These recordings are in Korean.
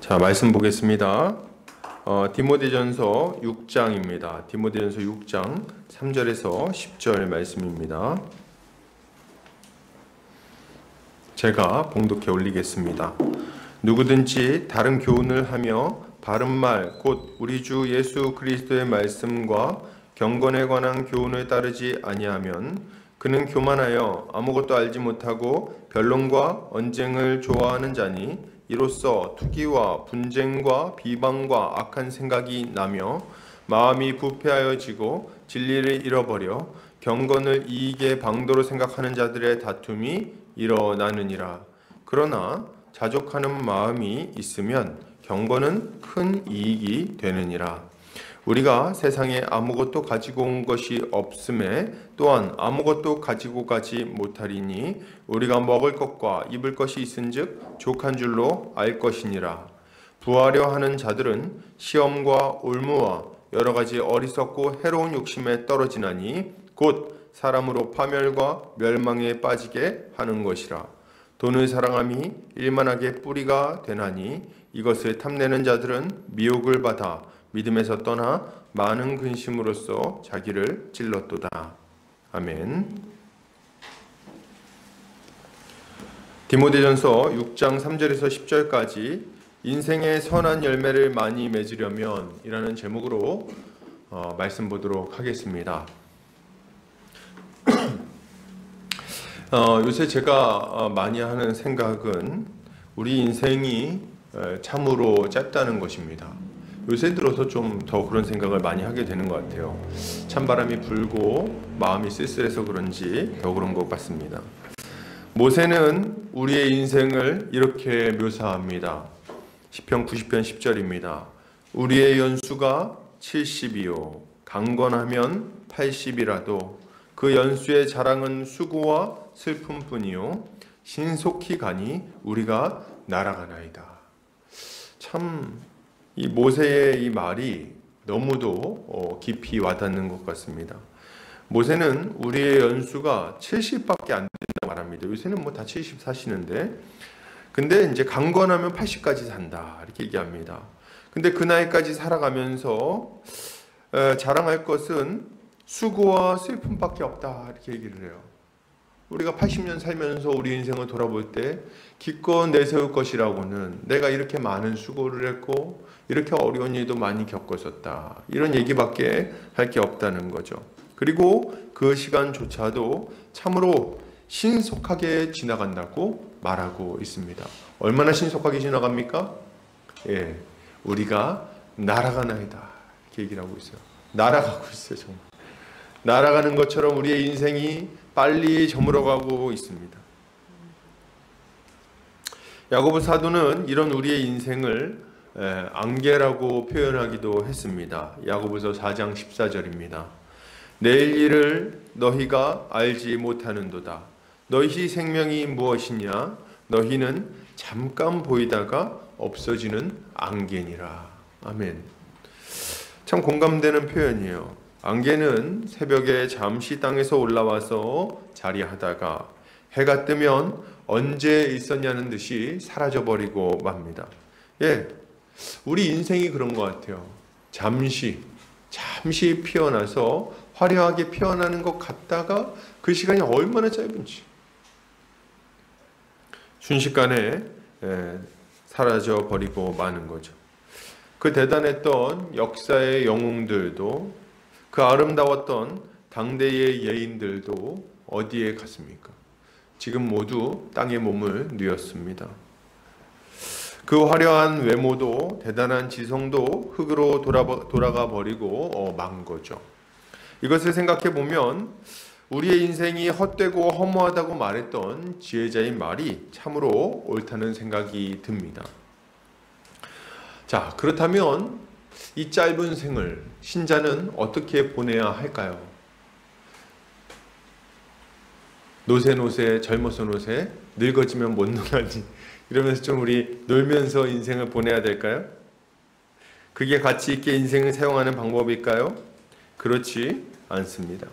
자, 말씀 보겠습니다. 디모데전서 6장입니다. 디모데전서 6장 3절에서 10절 말씀입니다. 제가 봉독해 올리겠습니다. 누구든지 다른 교훈을 하며 바른 말, 곧 우리 주 예수 그리스도의 말씀과 경건에 관한 교훈을 따르지 아니하면 그는 교만하여 아무것도 알지 못하고 변론과 언쟁을 좋아하는 자니 이로써 투기와 분쟁과 비방과 악한 생각이 나며 마음이 부패하여지고 진리를 잃어버려 경건을 이익의 방도로 생각하는 자들의 다툼이 일어나느니라. 그러나 자족하는 마음이 있으면 경건은 큰 이익이 되느니라. 우리가 세상에 아무것도 가지고 온 것이 없음에 또한 아무것도 가지고 가지 못하리니 우리가 먹을 것과 입을 것이 있은즉 족한 줄로 알 것이니라. 부하려 하는 자들은 시험과 올무와 여러 가지 어리석고 해로운 욕심에 떨어지나니 곧 사람으로 파멸과 멸망에 빠지게 하는 것이라. 돈을 사랑함이 일만하게 뿌리가 되나니 이것을 탐내는 자들은 미혹을 받아 믿음에서 떠나 많은 근심으로써 자기를 찔렀도다. 아멘. 디모데전서 6장 3절에서 10절까지 인생의 선한 열매를 많이 맺으려면 이라는 제목으로 말씀 보도록 하겠습니다. 요새 제가 많이 하는 생각은 우리 인생이 참으로 짧다는 것입니다. 요새 들어서 좀 더 그런 생각을 많이 하게 되는 것 같아요. 찬바람이 불고 마음이 쓸쓸해서 그런지 더 그런 것 같습니다. 모세는 우리의 인생을 이렇게 묘사합니다. 시편 90편 10절입니다. 우리의 연수가 70이요 강건하면 80이라도 그 연수의 자랑은 수고와 슬픔뿐이요 신속히 가니 우리가 날아가나이다. 참 이 모세의 이 말이 너무도 깊이 와닿는 것 같습니다. 모세는 우리의 연수가 70밖에 안 된다고 말합니다. 요새는 뭐 다 70 사시는데 근데 이제 강건하면 80까지 산다 이렇게 얘기합니다. 근데 그 나이까지 살아가면서 자랑할 것은 수고와 슬픔밖에 없다 이렇게 얘기를 해요. 우리가 80년 살면서 우리 인생을 돌아볼 때 기껏 내세울 것이라고는 내가 이렇게 많은 수고를 했고 이렇게 어려운 일도 많이 겪었었다 이런 얘기밖에 할 게 없다는 거죠. 그리고 그 시간조차도 참으로 신속하게 지나간다고 말하고 있습니다. 얼마나 신속하게 지나갑니까? 우리가 날아가나이다 이렇게 얘기를 하고 있어요. 날아가고 있어요. 정말 날아가는 것처럼 우리의 인생이 빨리 저물어가고 있습니다. 야고보 사도는 이런 우리의 인생을 안개라고 표현하기도 했습니다. 야고보서 4장 14절입니다. 내일 일을 너희가 알지 못하는도다. 너희 생명이 무엇이냐? 너희는 잠깐 보이다가 없어지는 안개니라. 아멘. 참 공감되는 표현이에요. 안개는 새벽에 잠시 땅에서 올라와서 자리하다가 해가 뜨면 언제 있었냐는 듯이 사라져버리고 맙니다. 우리 인생이 그런 것 같아요. 잠시 피어나서 화려하게 피어나는 것 같다가 그 시간이 얼마나 짧은지 순식간에 사라져버리고 마는 거죠. 그 대단했던 역사의 영웅들도 그 아름다웠던 당대의 예인들도 어디에 갔습니까? 지금 모두 땅에 몸을 뉘었습니다. 그 화려한 외모도 대단한 지성도 흙으로 돌아가 버리고 만 거죠. 이것을 생각해 보면 우리의 인생이 헛되고 허무하다고 말했던 지혜자의 말이 참으로 옳다는 생각이 듭니다. 자, 그렇다면 이 짧은 생을 신자는 어떻게 보내야 할까요? 노세 젊어서 노세 늙어지면 못 놀아니 이러면서 좀 우리 놀면서 인생을 보내야 될까요? 그게 가치 있게 인생을 사용하는 방법일까요? 그렇지 않습니다.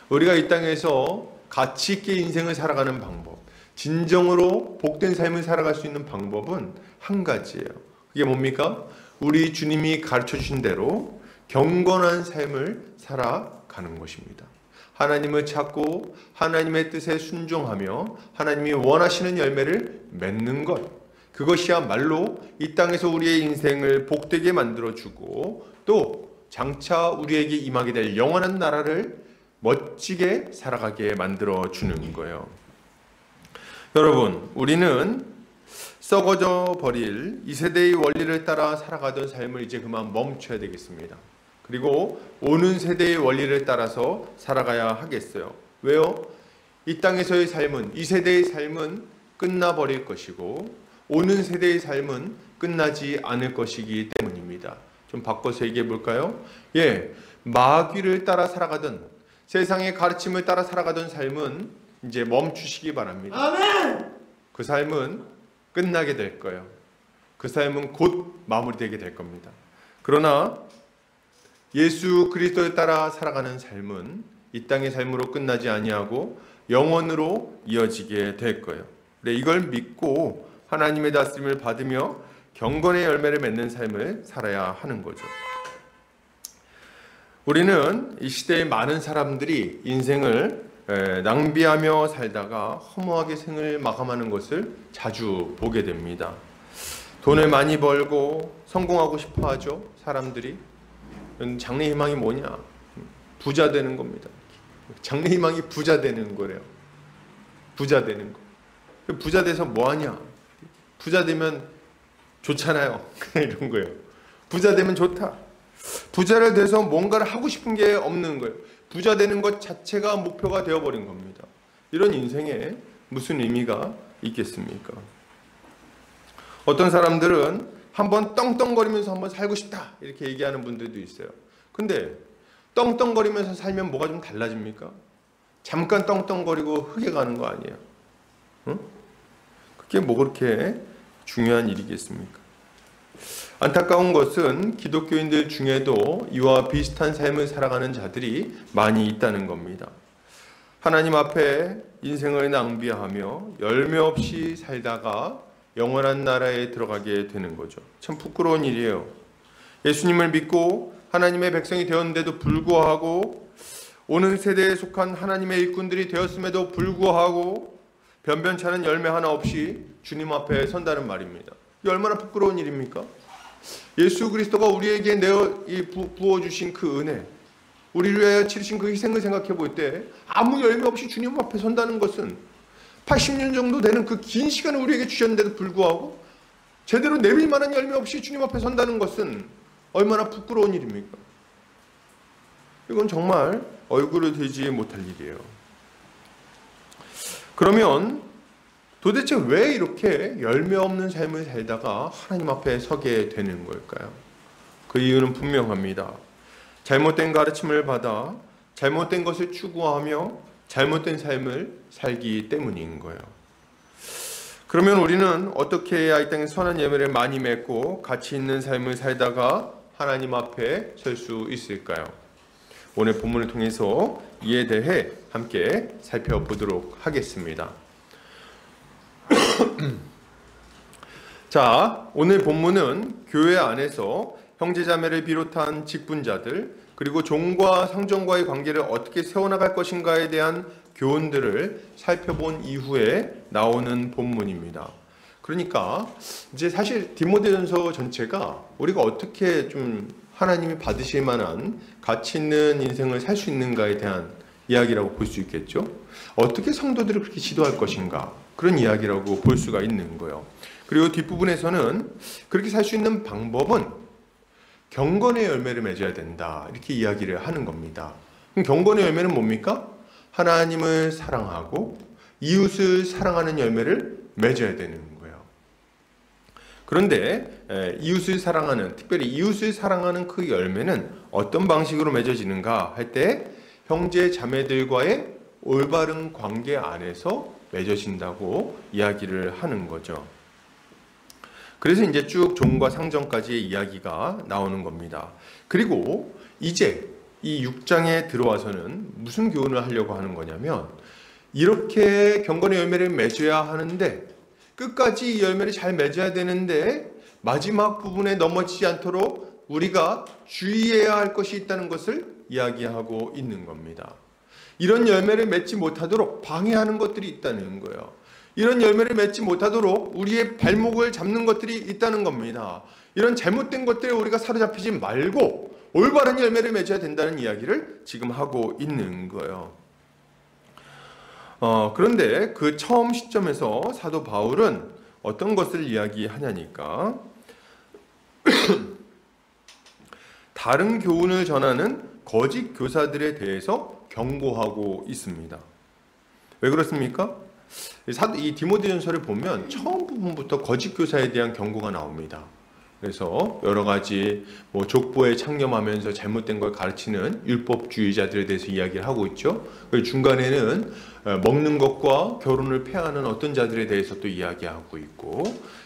우리가 이 땅에서 가치 있게 인생을 살아가는 방법, 진정으로 복된 삶을 살아갈 수 있는 방법은 한 가지예요. 그게 뭡니까? 우리 주님이 가르쳐 주신 대로 경건한 삶을 살아가는 것입니다. 하나님을 찾고 하나님의 뜻에 순종하며 하나님이 원하시는 열매를 맺는 것, 그것이야말로 이 땅에서 우리의 인생을 복되게 만들어주고 또 장차 우리에게 임하게 될 영원한 나라를 멋지게 살아가게 만들어주는 거예요. 여러분, 우리는 썩어져 버릴 이 세대의 원리를 따라 살아가던 삶을 이제 그만 멈춰야 되겠습니다. 그리고 오는 세대의 원리를 따라서 살아가야 하겠어요. 왜요? 이 땅에서의 삶은, 이 세대의 삶은 끝나버릴 것이고 오는 세대의 삶은 끝나지 않을 것이기 때문입니다. 좀 바꿔서 얘기해 볼까요? 마귀를 따라 살아가던, 세상의 가르침을 따라 살아가던 삶은 이제 멈추시기 바랍니다. 아멘! 그 삶은 끝나게 될 거예요. 그 삶은 곧 마무리되게 될 겁니다. 그러나 예수 그리스도에 따라 살아가는 삶은 이 땅의 삶으로 끝나지 아니하고 영원으로 이어지게 될 거예요. 그래, 이걸 믿고 하나님의 다스림을 받으며 경건의 열매를 맺는 삶을 살아야 하는 거죠. 우리는 이 시대의 많은 사람들이 인생을 낭비하며 살다가 허무하게 생을 마감하는 것을 자주 보게 됩니다. 돈을 많이 벌고 성공하고 싶어 하죠, 사람들이. 장래 희망이 뭐냐? 부자 되는 겁니다. 장래 희망이 부자 되는 거래요. 부자 되는 거. 부자 돼서 뭐 하냐? 부자 되면 좋잖아요. 그냥 이런 거예요. 부자 되면 좋다. 부자를 돼서 뭔가를 하고 싶은 게 없는 거예요. 부자 되는 것 자체가 목표가 되어버린 겁니다. 이런 인생에 무슨 의미가 있겠습니까? 어떤 사람들은 한번 떵떵거리면서 한번 살고 싶다 이렇게 얘기하는 분들도 있어요. 근데 떵떵거리면서 살면 뭐가 좀 달라집니까? 잠깐 떵떵거리고 흙에 가는 거 아니에요? 응? 그게 뭐 그렇게 중요한 일이겠습니까? 안타까운 것은 기독교인들 중에도 이와 비슷한 삶을 살아가는 자들이 많이 있다는 겁니다. 하나님 앞에 인생을 낭비하며 열매 없이 살다가 영원한 나라에 들어가게 되는 거죠. 참 부끄러운 일이에요. 예수님을 믿고 하나님의 백성이 되었는데도 불구하고 오는 세대에 속한 하나님의 일꾼들이 되었음에도 불구하고 변변치 않은 열매 하나 없이 주님 앞에 선다는 말입니다. 이게 얼마나 부끄러운 일입니까? 예수 그리스도가 우리에게 부어주신 그 은혜, 우리를 위하여 치르신 그 희생을 생각해 볼 때 아무 열매 없이 주님 앞에 선다는 것은 80년 정도 되는 그 긴 시간을 우리에게 주셨는데도 불구하고 제대로 내밀 만한 열매 없이 주님 앞에 선다는 것은 얼마나 부끄러운 일입니까? 이건 정말 얼굴을 들지 못할 일이에요. 그러면 도대체 왜 이렇게 열매 없는 삶을 살다가 하나님 앞에 서게 되는 걸까요? 그 이유는 분명합니다. 잘못된 가르침을 받아 잘못된 것을 추구하며 잘못된 삶을 살기 때문인 거예요. 그러면 우리는 어떻게 해야 이 땅에 선한 열매를 많이 맺고 가치 있는 삶을 살다가 하나님 앞에 설 수 있을까요? 오늘 본문을 통해서 이에 대해 함께 살펴보도록 하겠습니다. 자, 오늘 본문은 교회 안에서 형제자매를 비롯한 직분자들 그리고 종과 상전과의 관계를 어떻게 세워나갈 것인가에 대한 교훈들을 살펴본 이후에 나오는 본문입니다. 그러니까 이제 사실 디모데전서 전체가 우리가 어떻게 좀 하나님이 받으실 만한 가치 있는 인생을 살 수 있는가에 대한 이야기라고 볼 수 있겠죠. 어떻게 성도들을 그렇게 지도할 것인가, 그런 이야기라고 볼 수가 있는 거예요. 그리고 뒷부분에서는 그렇게 살 수 있는 방법은 경건의 열매를 맺어야 된다, 이렇게 이야기를 하는 겁니다. 그럼 경건의 열매는 뭡니까? 하나님을 사랑하고 이웃을 사랑하는 열매를 맺어야 되는 거예요. 그런데 이웃을 사랑하는, 특별히 이웃을 사랑하는 그 열매는 어떤 방식으로 맺어지는가 할 때 형제 자매들과의 올바른 관계 안에서 맺어진다고 이야기를 하는 거죠. 그래서 이제 쭉 종과 상전까지의 이야기가 나오는 겁니다. 그리고 이제 이 6장에 들어와서는 무슨 교훈을 하려고 하는 거냐면, 이렇게 경건의 열매를 맺어야 하는데, 끝까지 이 열매를 잘 맺어야 되는데 마지막 부분에 넘어지지 않도록 우리가 주의해야 할 것이 있다는 것을 이야기하고 있는 겁니다. 이런 열매를 맺지 못하도록 방해하는 것들이 있다는 거예요. 이런 열매를 맺지 못하도록 우리의 발목을 잡는 것들이 있다는 겁니다. 이런 잘못된 것들에 우리가 사로잡히지 말고 올바른 열매를 맺어야 된다는 이야기를 지금 하고 있는 거예요. 그런데 그 처음 시점에서 사도 바울은 어떤 것을 이야기하냐니까 다른 교훈을 전하는 거짓 교사들에 대해서 경고하고 있습니다. 왜 그렇습니까? 이 디모데전서를 보면 처음 부분부터 거짓 교사에 대한 경고가 나옵니다. 그래서 여러 가지 족보에 창념하면서 잘못된 걸 가르치는 율법주의자들에 대해서 이야기를 하고 있죠. 그리고 중간에는 먹는 것과 결혼을 폐하는 어떤 자들에 대해서 또 이야기하고 있고,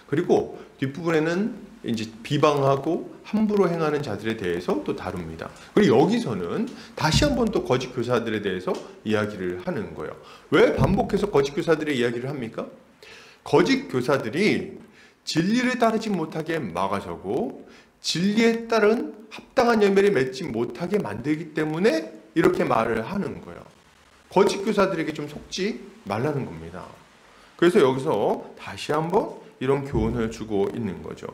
그리고 뒷부분에는 이제 비방하고 함부로 행하는 자들에 대해서 또 다룹니다. 그리고 여기서는 다시 한번 또 거짓 교사들에 대해서 이야기를 하는 거예요. 왜 반복해서 거짓 교사들의 이야기를 합니까? 거짓 교사들이 진리를 따르지 못하게 막아서고 진리에 따른 합당한 열매를 맺지 못하게 만들기 때문에 이렇게 말을 하는 거예요. 거짓 교사들에게 좀 속지 말라는 겁니다. 그래서 여기서 다시 한번 이런 교훈을 주고 있는 거죠.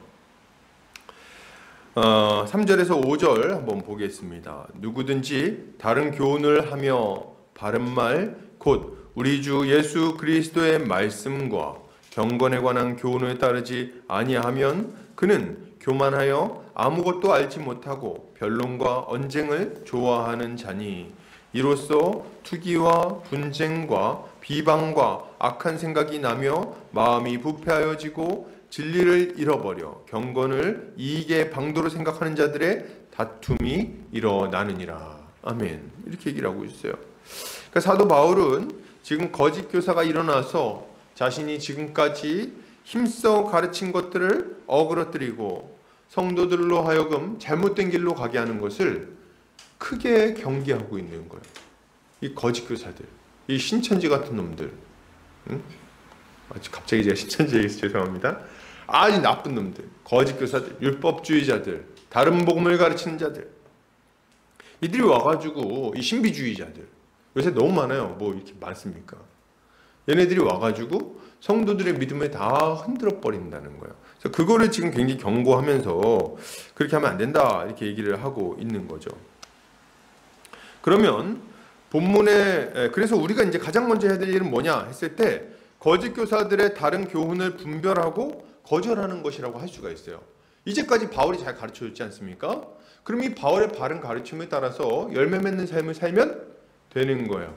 3절에서 5절 한번 보겠습니다. 누구든지 다른 교훈을 하며 바른 말 곧 우리 주 예수 그리스도의 말씀과 경건에 관한 교훈을 따르지 아니하면 그는 교만하여 아무것도 알지 못하고 변론과 언쟁을 좋아하는 자니 이로써 투기와 분쟁과 비방과 악한 생각이 나며 마음이 부패하여지고 진리를 잃어버려 경건을 이익의 방도로 생각하는 자들의 다툼이 일어나느니라. 아멘. 이렇게 얘기를 하고 있어요. 그러니까 사도 바울은 지금 거짓 교사가 일어나서 자신이 지금까지 힘써 가르친 것들을 어그러뜨리고 성도들로 하여금 잘못된 길로 가게 하는 것을 크게 경계하고 있는 거예요. 이 거짓 교사들, 이 신천지 같은 놈들, 갑자기 제가 신천지 얘기해서 죄송합니다. 아주 나쁜 놈들, 거짓 교사들, 율법주의자들, 다른 복음을 가르치는 자들, 이들이 와가지고 이 신비주의자들, 요새 너무 많아요. 이렇게 많습니까? 얘네들이 와가지고 성도들의 믿음을 다 흔들어 버린다는 거예요. 그래서 그거를 지금 굉장히 경고하면서 그렇게 하면 안 된다 이렇게 얘기를 하고 있는 거죠. 그러면 본문에 그래서 우리가 이제 가장 먼저 해야 될 일은 뭐냐 했을 때 거짓 교사들의 다른 교훈을 분별하고 거절하는 것이라고 할 수가 있어요. 이제까지 바울이 잘 가르쳐줬지 않습니까? 그럼 이 바울의 바른 가르침에 따라서 열매 맺는 삶을 살면 되는 거예요.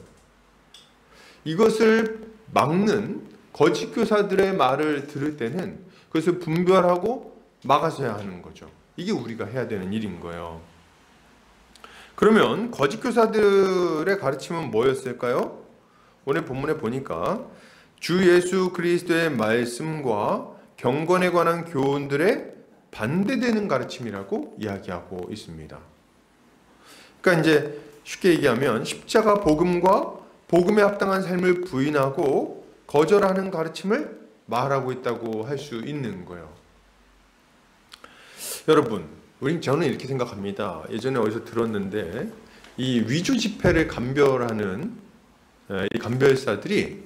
이것을 막는 거짓 교사들의 말을 들을 때는 그것을 분별하고 막아서야 하는 거죠. 이게 우리가 해야 되는 일인 거예요. 그러면 거짓 교사들의 가르침은 뭐였을까요? 오늘 본문에 보니까 주 예수 그리스도의 말씀과 경건에 관한 교훈들에 반대되는 가르침이라고 이야기하고 있습니다. 그러니까 이제 쉽게 얘기하면 십자가 복음과 복음에 합당한 삶을 부인하고 거절하는 가르침을 말하고 있다고 할 수 있는 거예요. 여러분, 저는 이렇게 생각합니다. 예전에 어디서 들었는데 이 위조 지폐를 감별하는 이 감별사들이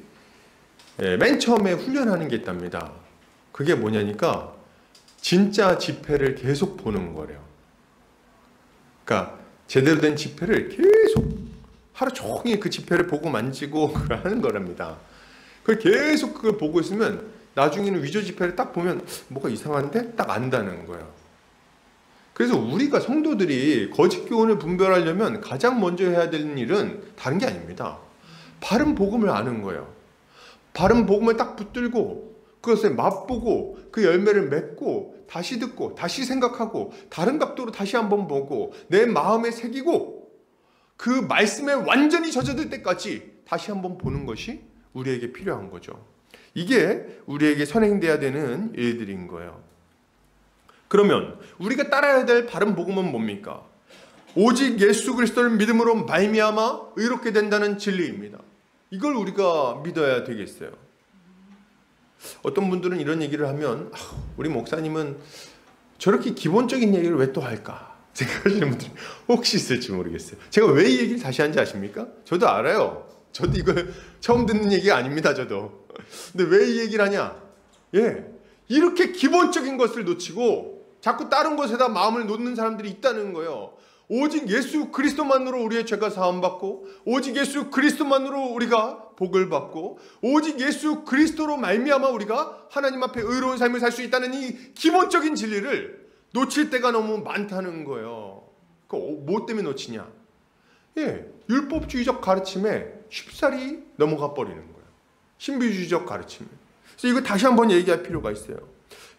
맨 처음에 훈련하는 게 있답니다. 그게 뭐냐니까 진짜 지폐를 계속 보는 거래요. 그러니까 제대로 된 지폐를 계속 하루 종일 그 지폐를 보고 만지고 하는 거랍니다. 그걸 계속 그걸 보고 있으면 나중에는 위조 지폐를 딱 보면 뭐가 이상한데 딱 안다는 거예요. 그래서 우리가 성도들이 거짓 교훈을 분별하려면 가장 먼저 해야 되는 일은 다른 게 아닙니다. 바른 복음을 아는 거예요. 바른 복음을 딱 붙들고 그것을 맛보고 그 열매를 맺고 다시 듣고 다시 생각하고 다른 각도로 다시 한번 보고 내 마음에 새기고 그 말씀에 완전히 젖어들 때까지 다시 한번 보는 것이 우리에게 필요한 거죠. 이게 우리에게 선행돼야 되는 일들인 거예요. 그러면 우리가 따라야 될 바른 복음은 뭡니까? 오직 예수 그리스도를 믿음으로 말미암아 의롭게 된다는 진리입니다. 이걸 우리가 믿어야 되겠어요. 어떤 분들은 이런 얘기를 하면 우리 목사님은 저렇게 기본적인 얘기를 왜 또 할까 생각하시는 분들이 혹시 있을지 모르겠어요. 제가 왜 이 얘기를 다시 하는지 아십니까? 저도 알아요. 저도 이걸 처음 듣는 얘기가 아닙니다. 저도. 근데 왜 이 얘기를 하냐? 이렇게 기본적인 것을 놓치고 자꾸 다른 것에다 마음을 놓는 사람들이 있다는 거예요. 오직 예수 그리스도만으로 우리의 죄가 사함받고, 오직 예수 그리스도만으로 우리가 복을 받고, 오직 예수 그리스도로 말미암아 우리가 하나님 앞에 의로운 삶을 살 수 있다는 이 기본적인 진리를 놓칠 때가 너무 많다는 거예요. 뭐 때문에 놓치냐? 율법주의적 가르침에 쉽사리 넘어가 버리는 거예요. 신비주의적 가르침에. 그래서 이거 다시 한번 얘기할 필요가 있어요.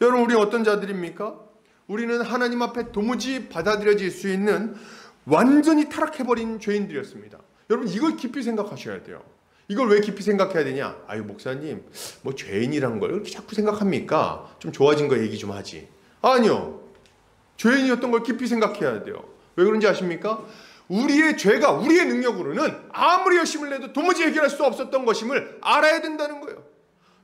여러분, 우리 어떤 자들입니까? 우리는 하나님 앞에 도무지 받아들여질 수 있는 완전히 타락해버린 죄인들이었습니다. 여러분, 이걸 깊이 생각하셔야 돼요. 이걸 왜 깊이 생각해야 되냐? 아유, 목사님, 뭐 죄인이란 걸 이렇게 자꾸 생각합니까? 좀 좋아진 거 얘기 좀 하지. 아니요. 죄인이었던 걸 깊이 생각해야 돼요. 왜 그런지 아십니까? 우리의 죄가 우리의 능력으로는 아무리 열심을 내도 도무지 해결할 수 없었던 것임을 알아야 된다는 거예요.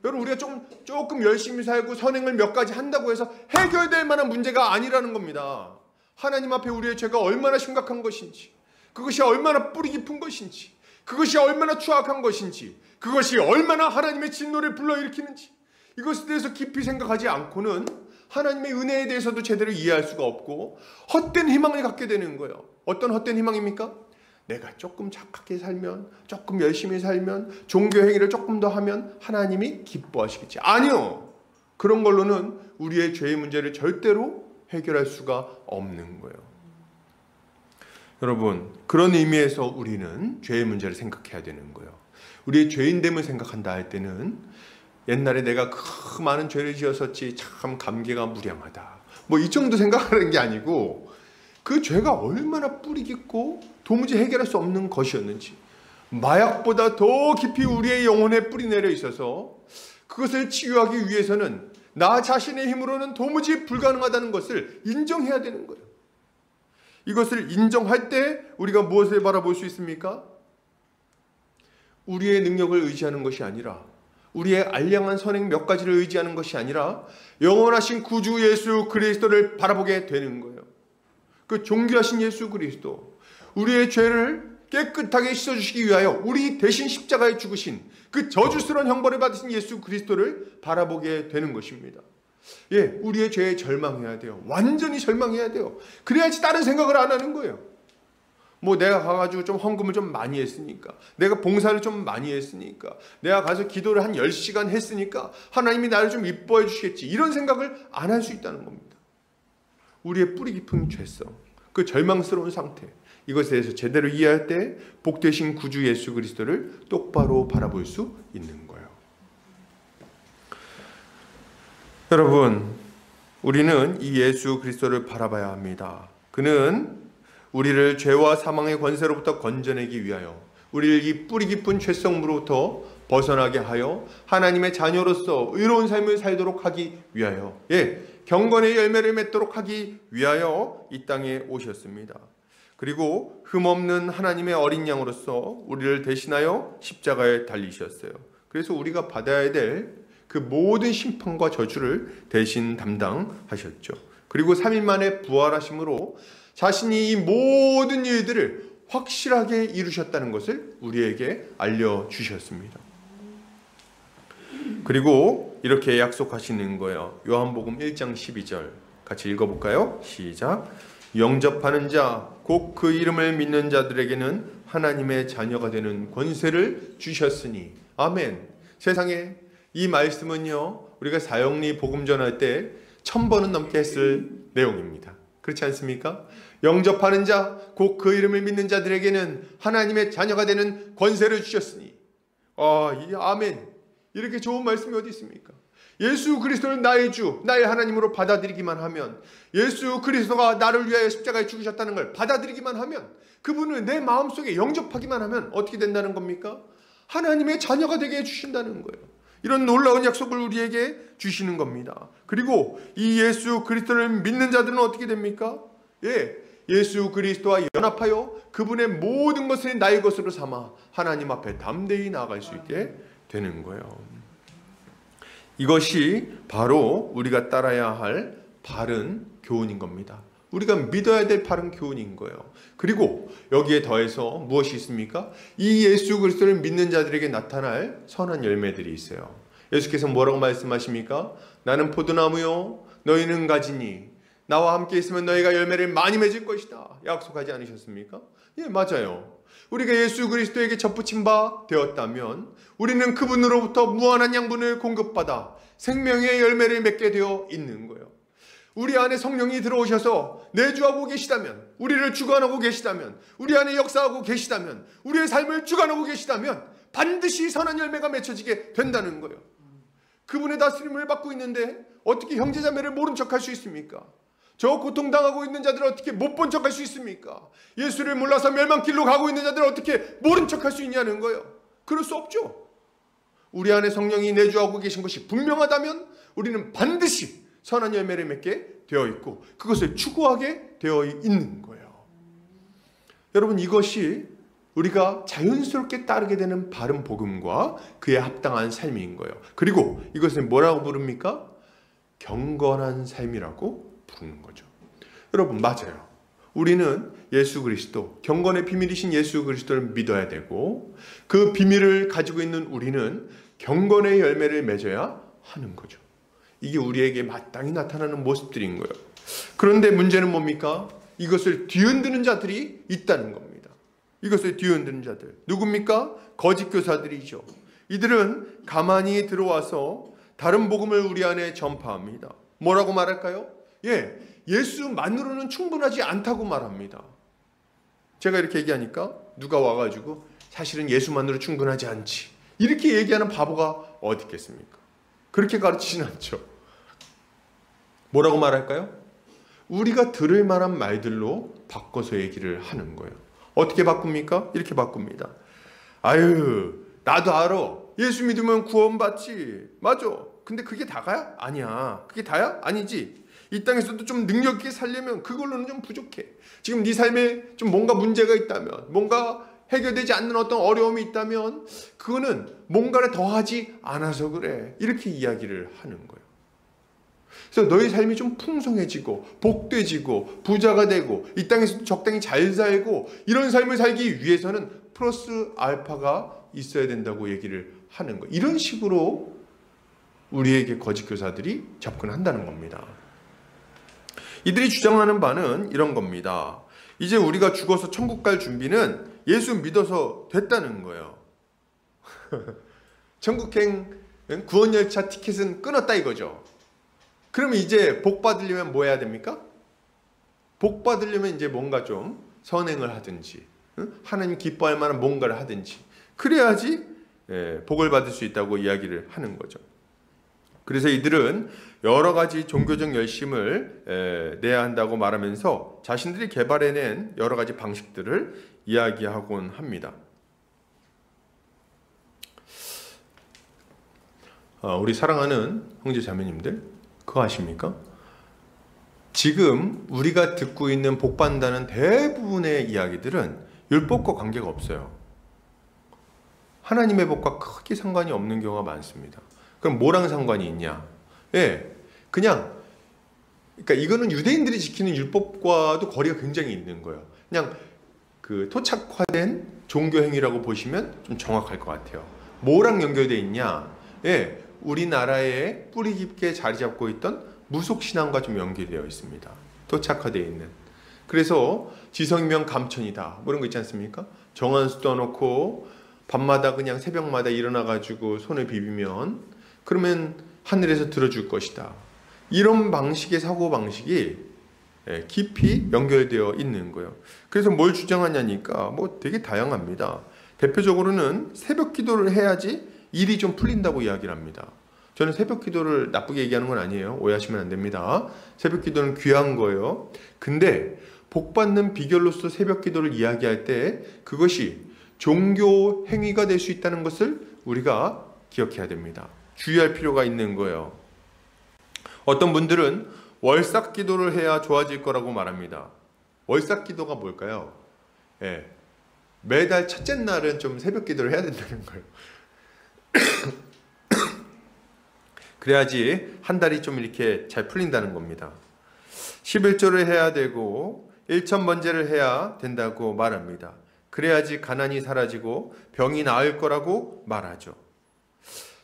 여러분, 우리가 조금 열심히 살고 선행을 몇 가지 한다고 해서 해결될 만한 문제가 아니라는 겁니다. 하나님 앞에 우리의 죄가 얼마나 심각한 것인지, 그것이 얼마나 뿌리 깊은 것인지, 그것이 얼마나 추악한 것인지, 그것이 얼마나 하나님의 진노를 불러일으키는지, 이것에 대해서 깊이 생각하지 않고는 하나님의 은혜에 대해서도 제대로 이해할 수가 없고 헛된 희망을 갖게 되는 거예요. 어떤 헛된 희망입니까? 내가 조금 착하게 살면, 조금 열심히 살면, 종교 행위를 조금 더 하면 하나님이 기뻐하시겠지. 아니요. 그런 걸로는 우리의 죄의 문제를 절대로 해결할 수가 없는 거예요. 여러분, 그런 의미에서 우리는 죄의 문제를 생각해야 되는 거예요. 우리의 죄인됨을 생각한다 할 때는 옛날에 내가 그 많은 죄를 지었었지, 참 감개가 무량하다, 뭐 이 정도 생각하는 게 아니고 그 죄가 얼마나 뿌리 깊고 도무지 해결할 수 없는 것이었는지, 마약보다 더 깊이 우리의 영혼에 뿌리 내려 있어서 그것을 치유하기 위해서는 나 자신의 힘으로는 도무지 불가능하다는 것을 인정해야 되는 거예요. 이것을 인정할 때 우리가 무엇을 바라볼 수 있습니까? 우리의 능력을 의지하는 것이 아니라, 우리의 알량한 선행 몇 가지를 의지하는 것이 아니라 영원하신 구주 예수 그리스도를 바라보게 되는 거예요. 그 존귀하신 예수 그리스도, 우리의 죄를 깨끗하게 씻어주시기 위하여 우리 대신 십자가에 죽으신 그 저주스러운 형벌을 받으신 예수 그리스도를 바라보게 되는 것입니다. 우리의 죄에 절망해야 돼요. 완전히 절망해야 돼요. 그래야지 다른 생각을 안 하는 거예요. 뭐 내가 가가지고 좀 헌금을 좀 많이 했으니까, 내가 봉사를 좀 많이 했으니까, 내가 가서 기도를 한 10시간 했으니까 하나님이 나를 좀 이뻐해 주시겠지, 이런 생각을 안 할 수 있다는 겁니다. 우리의 뿌리 깊은 죄성, 그 절망스러운 상태, 이것에 대해서 제대로 이해할 때 복되신 구주 예수 그리스도를 똑바로 바라볼 수 있는 거예요. 여러분, 우리는 이 예수 그리스도를 바라봐야 합니다. 그는 우리를 죄와 사망의 권세로부터 건져내기 위하여, 우리를 이 뿌리 깊은 죄성으로부터 벗어나게 하여 하나님의 자녀로서 의로운 삶을 살도록 하기 위하여, 경건의 열매를 맺도록 하기 위하여 이 땅에 오셨습니다. 그리고 흠없는 하나님의 어린 양으로서 우리를 대신하여 십자가에 달리셨어요. 그래서 우리가 받아야 될 그 모든 심판과 저주를 대신 담당하셨죠. 그리고 3일 만에 부활하심으로 자신이 이 모든 일들을 확실하게 이루셨다는 것을 우리에게 알려주셨습니다. 그리고 이렇게 약속하시는 거예요. 요한복음 1장 12절 같이 읽어볼까요? 시작. 영접하는 자, 곧 그 이름을 믿는 자들에게는 하나님의 자녀가 되는 권세를 주셨으니. 아멘. 세상에 이 말씀은요, 우리가 사형리 복음 전할 때 1000번은 넘게 했을 내용입니다. 그렇지 않습니까? 영접하는 자, 곧 그 이름을 믿는 자들에게는 하나님의 자녀가 되는 권세를 주셨으니. 아멘. 이렇게 좋은 말씀이 어디 있습니까? 예수 그리스도를 나의 주, 나의 하나님으로 받아들이기만 하면, 예수 그리스도가 나를 위하여 십자가에 죽으셨다는 걸 받아들이기만 하면, 그분을 내 마음속에 영접하기만 하면 어떻게 된다는 겁니까? 하나님의 자녀가 되게 해주신다는 거예요. 이런 놀라운 약속을 우리에게 주시는 겁니다. 그리고 이 예수 그리스도를 믿는 자들은 어떻게 됩니까? 예수 그리스도와 연합하여 그분의 모든 것을 나의 것으로 삼아 하나님 앞에 담대히 나아갈 수 있게 되는 거예요. 이것이 바로 우리가 따라야 할 바른 교훈인 겁니다. 우리가 믿어야 될 바른 교훈인 거예요. 그리고 여기에 더해서 무엇이 있습니까? 이 예수 그리스도를 믿는 자들에게 나타날 선한 열매들이 있어요. 예수께서 뭐라고 말씀하십니까? 나는 포도나무요 너희는 가지니 나와 함께 있으면 너희가 열매를 많이 맺을 것이다. 약속하지 않으셨습니까? 예, 맞아요. 우리가 예수 그리스도에게 접붙임 바 되었다면 우리는 그분으로부터 무한한 양분을 공급받아 생명의 열매를 맺게 되어 있는 거예요. 우리 안에 성령이 들어오셔서 내주하고 계시다면, 우리를 주관하고 계시다면, 우리 안에 역사하고 계시다면, 우리의 삶을 주관하고 계시다면 반드시 선한 열매가 맺혀지게 된다는 거예요. 그분의 다스림을 받고 있는데 어떻게 형제자매를 모른 척할 수 있습니까? 저 고통당하고 있는 자들을 어떻게 못 본 척할 수 있습니까? 예수를 몰라서 멸망길로 가고 있는 자들을 어떻게 모른 척할 수 있냐는 거예요. 그럴 수 없죠. 우리 안에 성령이 내주하고 계신 것이 분명하다면 우리는 반드시 선한 열매를 맺게 되어 있고 그것을 추구하게 되어 있는 거예요. 여러분, 이것이 우리가 자연스럽게 따르게 되는 바른 복음과 그에 합당한 삶인 거예요. 그리고 이것을 뭐라고 부릅니까? 경건한 삶이라고 부르는 거죠. 여러분, 맞아요. 우리는 예수 그리스도, 경건의 비밀이신 예수 그리스도를 믿어야 되고 그 비밀을 가지고 있는 우리는 경건의 열매를 맺어야 하는 거죠. 이게 우리에게 마땅히 나타나는 모습들인 거예요. 그런데 문제는 뭡니까? 이것을 뒤흔드는 자들이 있다는 겁니다. 이것을 뒤흔드는 자들. 누굽니까? 거짓 교사들이죠. 이들은 가만히 들어와서 다른 복음을 우리 안에 전파합니다. 뭐라고 말할까요? 예수만으로는 충분하지 않다고 말합니다. 제가 이렇게 얘기하니까 누가 와가지고 사실은 예수만으로 충분하지 않지, 이렇게 얘기하는 바보가 어디 있겠습니까? 그렇게 가르치진 않죠. 뭐라고 말할까요? 우리가 들을 만한 말들로 바꿔서 얘기를 하는 거예요. 어떻게 바꿉니까? 이렇게 바꿉니다. 아유, 나도 알아. 예수 믿으면 구원받지. 맞아. 근데 그게 다가야? 아니야. 그게 다야? 아니지. 이 땅에서도 좀 능력 있게 살려면 그걸로는 좀 부족해. 지금 네 삶에 좀 뭔가 문제가 있다면, 뭔가 해결되지 않는 어떤 어려움이 있다면 그거는 뭔가를 더하지 않아서 그래. 이렇게 이야기를 하는 거예요. 그래서 너희 삶이 좀 풍성해지고 복되지고 부자가 되고 이 땅에서도 적당히 잘 살고 이런 삶을 살기 위해서는 플러스 알파가 있어야 된다고 얘기를 하는 거예요. 이런 식으로 우리에게 거짓 교사들이 접근한다는 겁니다. 이들이 주장하는 바는 이런 겁니다. 이제 우리가 죽어서 천국 갈 준비는 예수 믿어서 됐다는 거예요. 천국행 구원열차 티켓은 끊었다 이거죠. 그러면 이제 복 받으려면 뭐 해야 됩니까? 복 받으려면 이제 뭔가 좀 선행을 하든지 하나님 기뻐할 만한 뭔가를 하든지 그래야지 복을 받을 수 있다고 이야기를 하는 거죠. 그래서 이들은 여러 가지 종교적 열심을 내야 한다고 말하면서 자신들이 개발해낸 여러 가지 방식들을 이야기하곤 합니다. 우리 사랑하는 형제 자매님들, 그거 아십니까? 지금 우리가 듣고 있는 복 받는다는 대부분의 이야기들은 율법과 관계가 없어요. 하나님의 복과 크게 상관이 없는 경우가 많습니다. 그럼 뭐랑 상관이 있냐? 그러니까 이거는 유대인들이 지키는 율법과도 거리가 굉장히 있는 거예요. 그냥 그 토착화된 종교 행위라고 보시면 좀 정확할 것 같아요. 뭐랑 연결되어 있냐? 우리나라에 뿌리 깊게 자리 잡고 있던 무속신앙과 좀 연결되어 있습니다. 토착화되어 있는. 그래서 지성이면 감천이다. 뭐 이런 거 있지 않습니까? 정한수 떠놓고 밤마다 그냥 새벽마다 일어나가지고 손을 비비면 그러면 하늘에서 들어줄 것이다. 이런 방식의 사고방식이 깊이 연결되어 있는 거예요. 그래서 뭘 주장하냐니까 뭐 되게 다양합니다. 대표적으로는 새벽 기도를 해야지 일이 좀 풀린다고 이야기를 합니다. 저는 새벽 기도를 나쁘게 얘기하는 건 아니에요. 오해하시면 안 됩니다. 새벽 기도는 귀한 거예요. 근데 복받는 비결로서 새벽 기도를 이야기할 때 그것이 종교 행위가 될 수 있다는 것을 우리가 기억해야 됩니다. 주의할 필요가 있는 거예요. 어떤 분들은 월삭 기도를 해야 좋아질 거라고 말합니다. 월삭 기도가 뭘까요? 매달 첫째 날은 좀 새벽 기도를 해야 된다는 거예요. 그래야지 한 달이 좀 이렇게 잘 풀린다는 겁니다. 11조를 해야 되고 1천번제를 해야 된다고 말합니다. 그래야지 가난이 사라지고 병이 나을 거라고 말하죠.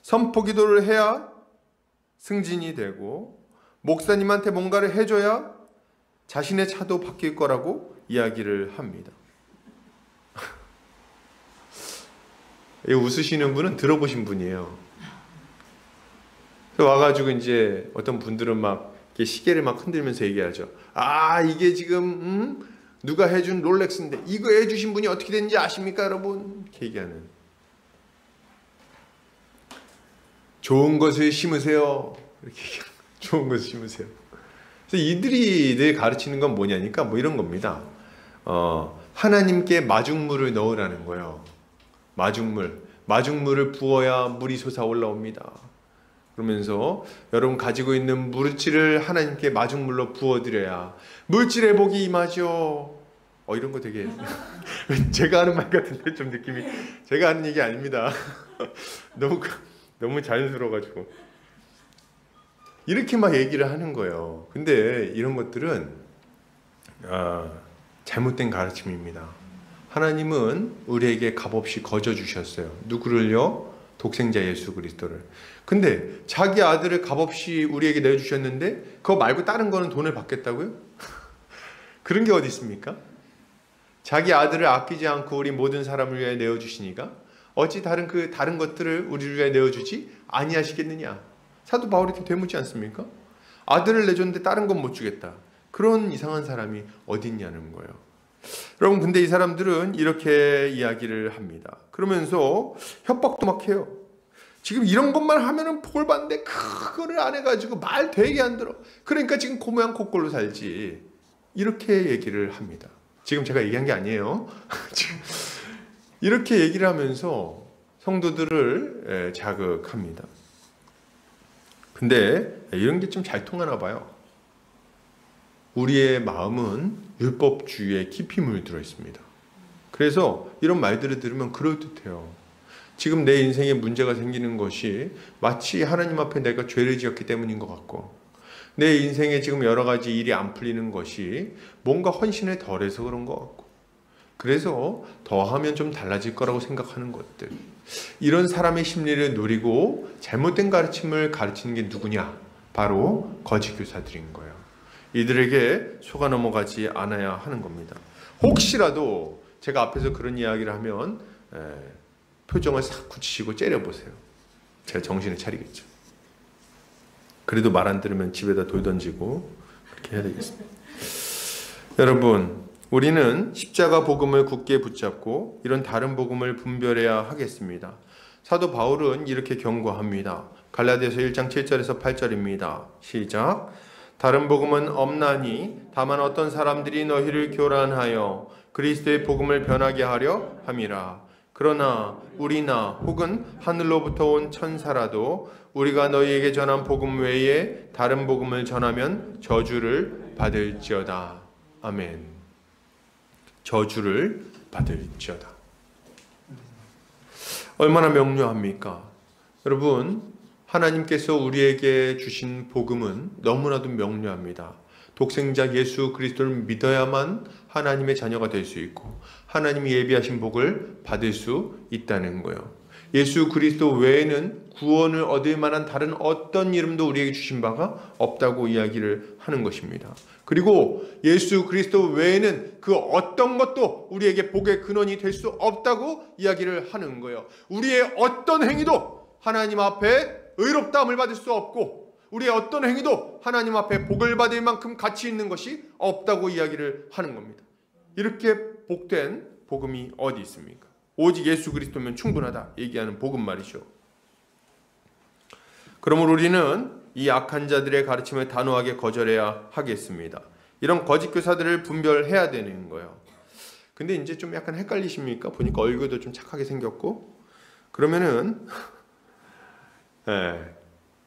선포기도를 해야 승진이 되고 목사님한테 뭔가를 해줘야 자신의 차도 바뀔 거라고 이야기를 합니다. 웃으시는 분은 들어보신 분이에요. 와가지고 이제 어떤 분들은 막 이렇게 시계를 막 흔들면서 얘기하죠. 아, 이게 지금 누가 해준 롤렉스인데 이거 해주신 분이 어떻게 됐는지 아십니까, 여러분? 이렇게 얘기하는. 좋은 것을 심으세요. 이렇게 얘기하는. 좋은 것을 심으세요. 그래서 이들이 늘 가르치는 건 뭐냐니까 뭐 이런 겁니다. 하나님께 마중물을 넣으라는 거예요. 마중물을 부어야 물이 솟아 올라옵니다. 그러면서 여러분 가지고 있는 물질을 하나님께 마중물로 부어드려야 물질의 복이 임하죠. 이런 거 되게 제가 하는 말 같은데 좀 느낌이 제가 하는 얘기 아닙니다. 너무 자연스러워가지고 이렇게 막 얘기를 하는 거예요. 근데 이런 것들은 잘못된 가르침입니다. 하나님은 우리에게 값없이 거저 주셨어요. 누구를요? 독생자 예수 그리스도를. 근데 자기 아들을 값없이 우리에게 내주셨는데 그거 말고 다른 거는 돈을 받겠다고요? 그런 게 어디 있습니까? 자기 아들을 아끼지 않고 우리 모든 사람을 위해 내어주시니까 어찌 다른 것들을 우리를 위해 내어주지 아니하시겠느냐? 사도 바울이 이렇게 되묻지 않습니까? 아들을 내줬는데 다른 건 못 주겠다. 그런 이상한 사람이 어디 있냐는 거예요. 여러분, 근데 이 사람들은 이렇게 이야기를 합니다. 그러면서 협박도 막 해요. 지금 이런 것만 하면은 복을 받는데 그거를 안 해가지고 말 되게 안 들어. 그러니까 지금 그 모양 코꼴로 살지. 이렇게 얘기를 합니다. 지금 제가 얘기한 게 아니에요. 이렇게 얘기를 하면서 성도들을 자극합니다. 근데 이런 게 좀 잘 통하나 봐요. 우리의 마음은 율법주의에 깊이 물들어 있습니다. 그래서 이런 말들을 들으면 그럴듯해요. 지금 내 인생에 문제가 생기는 것이 마치 하나님 앞에 내가 죄를 지었기 때문인 것 같고, 내 인생에 지금 여러 가지 일이 안 풀리는 것이 뭔가 헌신을 덜해서 그런 것 같고, 그래서 더하면 좀 달라질 거라고 생각하는 것들, 이런 사람의 심리를 누리고 잘못된 가르침을 가르치는 게 누구냐? 바로 거짓 교사들인 거예요. 이들에게 속아 넘어가지 않아야 하는 겁니다. 혹시라도 제가 앞에서 그런 이야기를 하면 표정을 싹 굳히시고 째려보세요. 제가 정신을 차리겠죠. 그래도 말 안 들으면 집에다 돌 던지고 그렇게 해야 되겠습니다. 여러분, 우리는 십자가 복음을 굳게 붙잡고 이런 다른 복음을 분별해야 하겠습니다. 사도 바울은 이렇게 경고합니다. 갈라디아서 1장 7절에서 8절입니다. 시작. 다른 복음은 없나니 다만 어떤 사람들이 너희를 교란하여 그리스도의 복음을 변하게 하려 함이라. 그러나 우리나 혹은 하늘로부터 온 천사라도 우리가 너희에게 전한 복음 외에 다른 복음을 전하면 저주를 받을지어다. 아멘. 저주를 받을지어다. 얼마나 명료합니까? 여러분, 하나님께서 우리에게 주신 복음은 너무나도 명료합니다. 독생자 예수 그리스도를 믿어야만 하나님의 자녀가 될 수 있고 하나님이 예비하신 복을 받을 수 있다는 거예요. 예수 그리스도 외에는 구원을 얻을 만한 다른 어떤 이름도 우리에게 주신 바가 없다고 이야기를 하는 것입니다. 그리고 예수 그리스도 외에는 그 어떤 것도 우리에게 복의 근원이 될 수 없다고 이야기를 하는 거예요. 우리의 어떤 행위도 하나님 앞에 의롭다함을 받을 수 없고 우리의 어떤 행위도 하나님 앞에 복을 받을 만큼 가치 있는 것이 없다고 이야기를 하는 겁니다. 이렇게 복된 복음이 어디 있습니까? 오직 예수 그리스도면 충분하다 얘기하는 복음 말이죠. 그러므로 우리는 이 악한 자들의 가르침을 단호하게 거절해야 하겠습니다. 이런 거짓 교사들을 분별해야 되는 거예요. 근데 이제 좀 약간 헷갈리십니까? 보니까 얼굴도 좀 착하게 생겼고 그러면은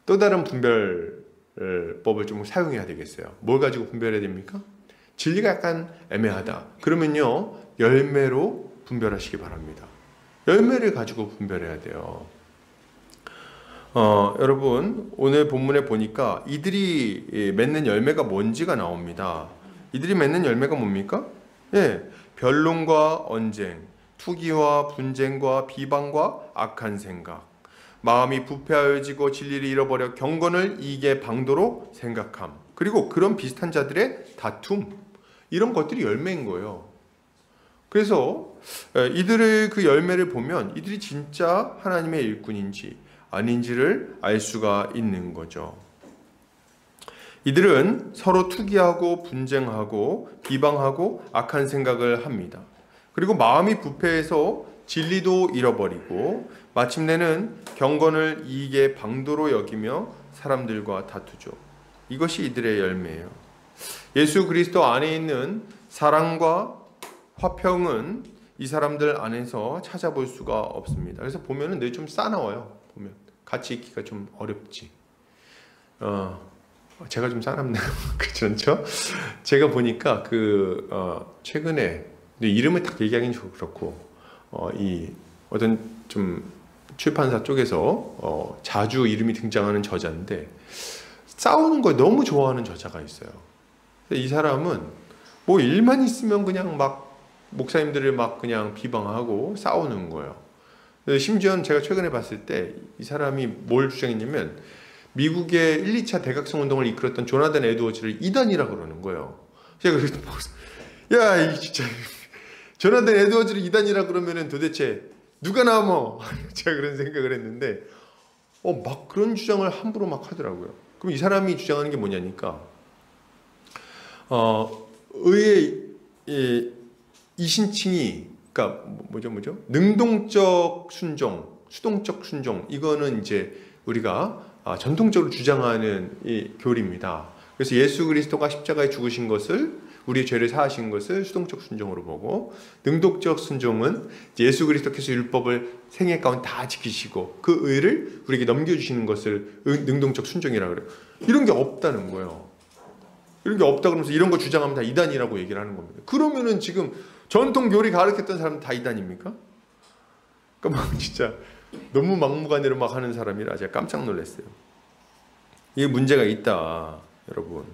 또 다른 분별법을 좀 사용해야 되겠어요. 뭘 가지고 분별해야 됩니까? 진리가 약간 애매하다. 그러면요, 열매로 분별하시기 바랍니다. 열매를 가지고 분별해야 돼요. 여러분 오늘 본문에 보니까 이들이 맺는 열매가 뭔지가 나옵니다. 이들이 맺는 열매가 뭡니까? 예, 변론과 언쟁, 투기와 분쟁과 비방과 악한 생각, 마음이 부패하여지고 진리를 잃어버려 경건을 이익의 방도로 생각함, 그리고 그런 비슷한 자들의 다툼, 이런 것들이 열매인 거예요. 그래서 이들의 그 열매를 보면 이들이 진짜 하나님의 일꾼인지 아닌지를 알 수가 있는 거죠. 이들은 서로 투기하고 분쟁하고 비방하고 악한 생각을 합니다. 그리고 마음이 부패해서 진리도 잃어버리고 마침내는 경건을 이익의 방도로 여기며 사람들과 다투죠. 이것이 이들의 열매예요. 예수 그리스도 안에 있는 사랑과 화평은 이 사람들 안에서 찾아볼 수가 없습니다. 그래서 보면은 늘 좀 싸나워요. 보면 같이 있기가 좀 어렵지. 제가 좀 싸납네요. 그렇죠? 제가 보니까 최근에 이름을 딱 얘기하기는 좀 그렇고 이 어떤 좀 출판사 쪽에서 자주 이름이 등장하는 저자인데 싸우는 걸 너무 좋아하는 저자가 있어요. 이 사람은 뭐 일만 있으면 그냥 막 목사님들을 막 그냥 비방하고 싸우는 거예요. 심지어 제가 최근에 봤을 때 이 사람이 뭘 주장했냐면 미국의 1, 2차 대각성 운동을 이끌었던 조나단 에드워즈를 이단이라고 그러는 거예요. 제가 그래서 야, 이 진짜 조나단 에드워즈를 이단이라고 그러면은 도대체 누가 나와? 제가 그런 생각을 했는데 막 그런 주장을 함부로 막 하더라고요. 그럼 이 사람이 주장하는 게 뭐냐니까 의의 이신칭이 그러니까 뭐죠? 능동적 순종, 수동적 순종, 이거는 이제 우리가 전통적으로 주장하는 이 교리입니다. 그래서 예수 그리스도가 십자가에 죽으신 것을, 우리의 죄를 사하신 것을 수동적 순종으로 보고, 능동적 순종은 예수 그리스도께서 율법을 생애 가운데 다 지키시고 그 의를 우리에게 넘겨주시는 것을 능동적 순종이라고 그래요. 이런 게 없다는 거예요. 이런 게 없다 그러면서 이런 거 주장하면 다 이단이라고 얘기를 하는 겁니다. 그러면은 지금 전통 교리 가르쳤던 사람은 다 이단입니까? 그러니까 막 진짜 너무 막무가내로 막 하는 사람이라 제가 깜짝 놀랐어요. 이게 문제가 있다, 여러분.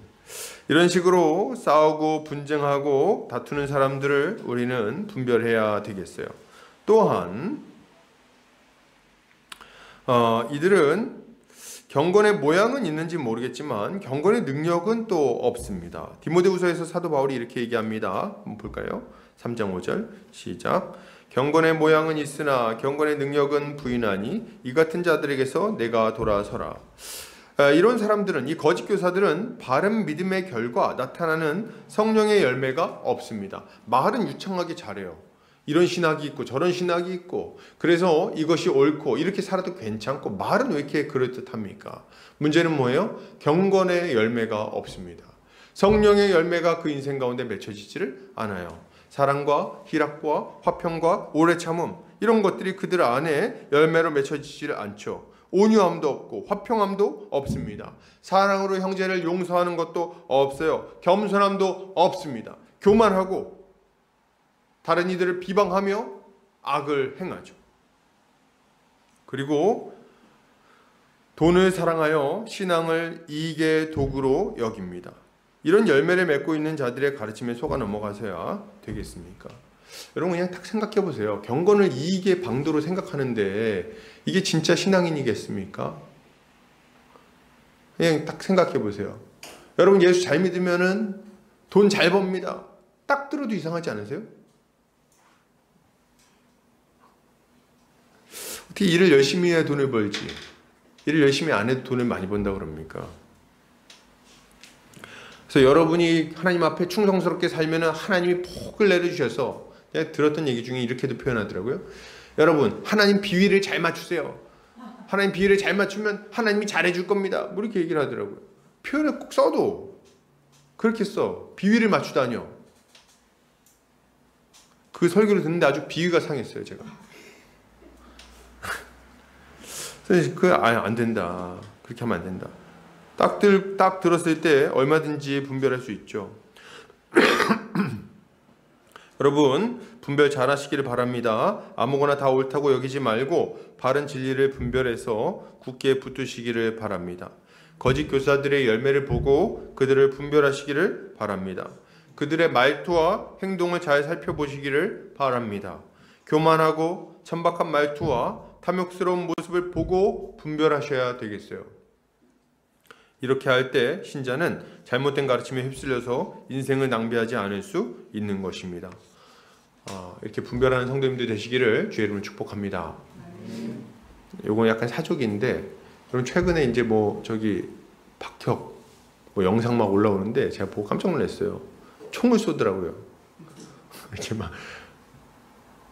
이런 식으로 싸우고 분쟁하고 다투는 사람들을 우리는 분별해야 되겠어요. 또한 이들은 경건의 모양은 있는지 모르겠지만 경건의 능력은 또 없습니다. 디모데후서에서 사도 바울이 이렇게 얘기합니다. 한번 볼까요? 3장 5절 시작. 경건의 모양은 있으나 경건의 능력은 부인하니 이 같은 자들에게서 내가 돌아서라. 이런 사람들은, 이 거짓 교사들은 바른 믿음의 결과 나타나는 성령의 열매가 없습니다. 말은 유창하게 잘해요. 이런 신학이 있고 저런 신학이 있고 그래서 이것이 옳고 이렇게 살아도 괜찮고, 말은 왜 이렇게 그럴듯합니까? 문제는 뭐예요? 경건의 열매가 없습니다. 성령의 열매가 그 인생 가운데 맺혀지지를 않아요. 사랑과 희락과 화평과 오래 참음, 이런 것들이 그들 안에 열매로 맺혀지지를 않죠. 온유함도 없고 화평함도 없습니다. 사랑으로 형제를 용서하는 것도 없어요. 겸손함도 없습니다. 교만하고 다른 이들을 비방하며 악을 행하죠. 그리고 돈을 사랑하여 신앙을 이익의 도구로 여깁니다. 이런 열매를 맺고 있는 자들의 가르침에 속아 넘어가서야 되겠습니까? 여러분 그냥 딱 생각해 보세요. 경건을 이익의 방도로 생각하는데 이게 진짜 신앙인이겠습니까? 그냥 딱 생각해 보세요. 여러분 예수 잘 믿으면은 돈 잘 법니다. 딱 들어도 이상하지 않으세요? 어떻게 일을 열심히 해야 돈을 벌지? 일을 열심히 안 해도 돈을 많이 번다고 그럽니까? 그래서 여러분이 하나님 앞에 충성스럽게 살면 하나님이 복을 내려주셔서, 제가 들었던 얘기 중에 이렇게도 표현하더라고요. 여러분 하나님 비위를 잘 맞추세요. 하나님 비위를 잘 맞추면 하나님이 잘해줄 겁니다. 뭐 이렇게 얘기를 하더라고요. 표현을 꼭 써도 그렇게 써. 비위를 맞추다니요. 그 설교를 듣는데 아주 비위가 상했어요, 제가. 그래서 안 된다. 그렇게 하면 안 된다. 딱 들었을 때 얼마든지 분별할 수 있죠. 여러분 분별 잘 하시기를 바랍니다. 아무거나 다 옳다고 여기지 말고 바른 진리를 분별해서 굳게 붙드시기를 바랍니다. 거짓 교사들의 열매를 보고 그들을 분별하시기를 바랍니다. 그들의 말투와 행동을 잘 살펴보시기를 바랍니다. 교만하고 천박한 말투와 탐욕스러운 모습을 보고 분별하셔야 되겠어요. 이렇게 할 때 신자는 잘못된 가르침에 휩쓸려서 인생을 낭비하지 않을 수 있는 것입니다. 이렇게 분별하는 성도님들 되시기를 주의 이름으로 축복합니다. 요건 약간 사족인데, 여러분 최근에 이제 박혁 영상 막 올라오는데 제가 보고 깜짝 놀랐어요. 총을 쏘더라고요. 이렇게 막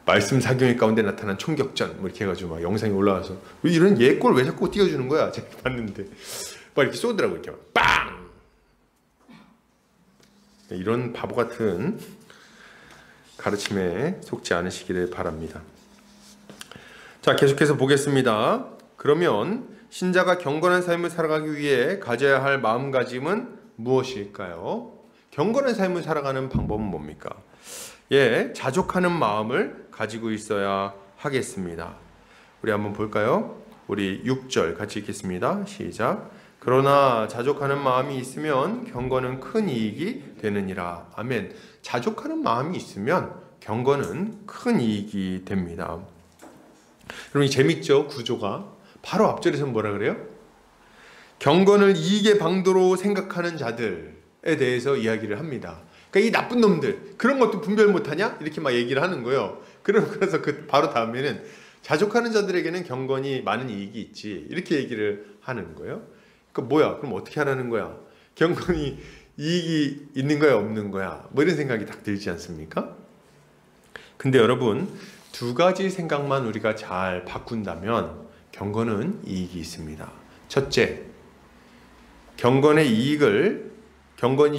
말씀 사경의 가운데 나타난 총격전 이렇게 해가지고 막 영상이 올라와서 이런 예꼴 왜 자꾸 띄워주는 거야? 제가 봤는데 막 이렇게 쏘더라고요. 이렇게 막 빵! 이런 바보 같은 가르침에 속지 않으시기를 바랍니다. 자, 계속해서 보겠습니다. 그러면 신자가 경건한 삶을 살아가기 위해 가져야 할 마음가짐은 무엇일까요? 경건한 삶을 살아가는 방법은 뭡니까? 자족하는 마음을 가지고 있어야 하겠습니다. 우리 한번 볼까요? 우리 6절 같이 읽겠습니다. 시작. 그러나 자족하는 마음이 있으면 경건은 큰 이익이 되느니라. 아멘. 자족하는 마음이 있으면 경건은 큰 이익이 됩니다. 여러분 재밌죠? 구조가. 바로 앞절에서는 뭐라 그래요? 경건을 이익의 방도로 생각하는 자들에 대해서 이야기를 합니다. 그러니까 이 나쁜 놈들 그런 것도 분별 못하냐? 이렇게 막 얘기를 하는 거예요. 그래서 그 바로 다음에는 자족하는 자들에게는 경건이 많은 이익이 있지 이렇게 얘기를 하는 거예요. 그러니까 그럼 어떻게 하라는 거야? 경건이 이익이 있는 거야 없는 거야? 이런 생각이 딱 들지 않습니까? 근데 여러분 두 가지 생각만 우리가 잘 바꾼다면 경건은 이익이 있습니다. 첫째, 경건이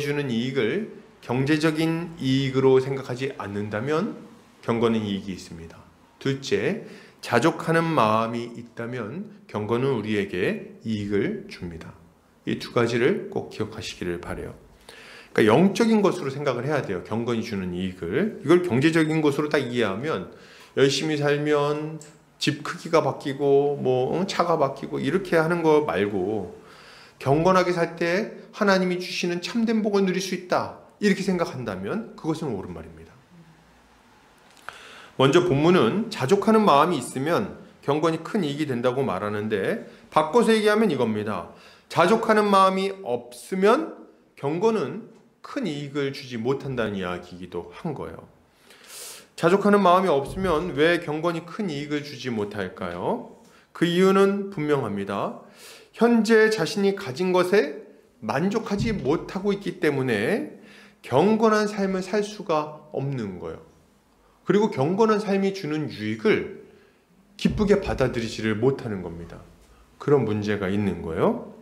주는 이익을 경제적인 이익으로 생각하지 않는다면 경건은 이익이 있습니다. 둘째, 자족하는 마음이 있다면 경건은 우리에게 이익을 줍니다. 이 두 가지를 꼭 기억하시기를 바라요. 그러니까 영적인 것으로 생각을 해야 돼요. 경건이 주는 이익을. 이걸 경제적인 것으로 딱 이해하면 열심히 살면 집 크기가 바뀌고 차가 바뀌고 이렇게 하는 거 말고 경건하게 살 때 하나님이 주시는 참된 복을 누릴 수 있다. 이렇게 생각한다면 그것은 옳은 말입니다. 먼저 본문은 자족하는 마음이 있으면 경건이 큰 이익이 된다고 말하는데 바꿔서 얘기하면 이겁니다. 자족하는 마음이 없으면 경건은 큰 이익을 주지 못한다는 이야기이기도 한 거예요. 자족하는 마음이 없으면 왜 경건이 큰 이익을 주지 못할까요? 그 이유는 분명합니다. 현재 자신이 가진 것에 만족하지 못하고 있기 때문에 경건한 삶을 살 수가 없는 거예요. 그리고 경건한 삶이 주는 유익을 기쁘게 받아들이지를 못하는 겁니다. 그런 문제가 있는 거예요.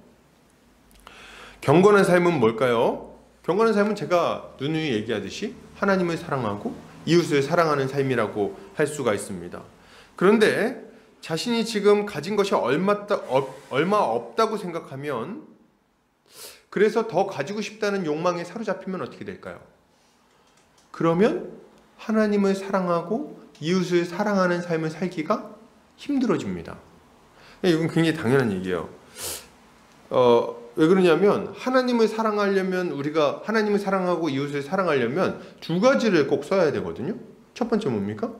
경건한 삶은 뭘까요? 경건한 삶은 제가 누누이 얘기하듯이 하나님을 사랑하고 이웃을 사랑하는 삶이라고 할 수가 있습니다. 그런데 자신이 지금 가진 것이 얼마 없다고 생각하면 그래서 더 가지고 싶다는 욕망에 사로잡히면 어떻게 될까요? 그러면 하나님을 사랑하고 이웃을 사랑하는 삶을 살기가 힘들어집니다. 이건 굉장히 당연한 얘기예요. 왜 그러냐면 하나님을 사랑하려면 우리가 하나님을 사랑하고 이웃을 사랑하려면 두 가지를 꼭 써야 되거든요. 첫 번째 뭡니까?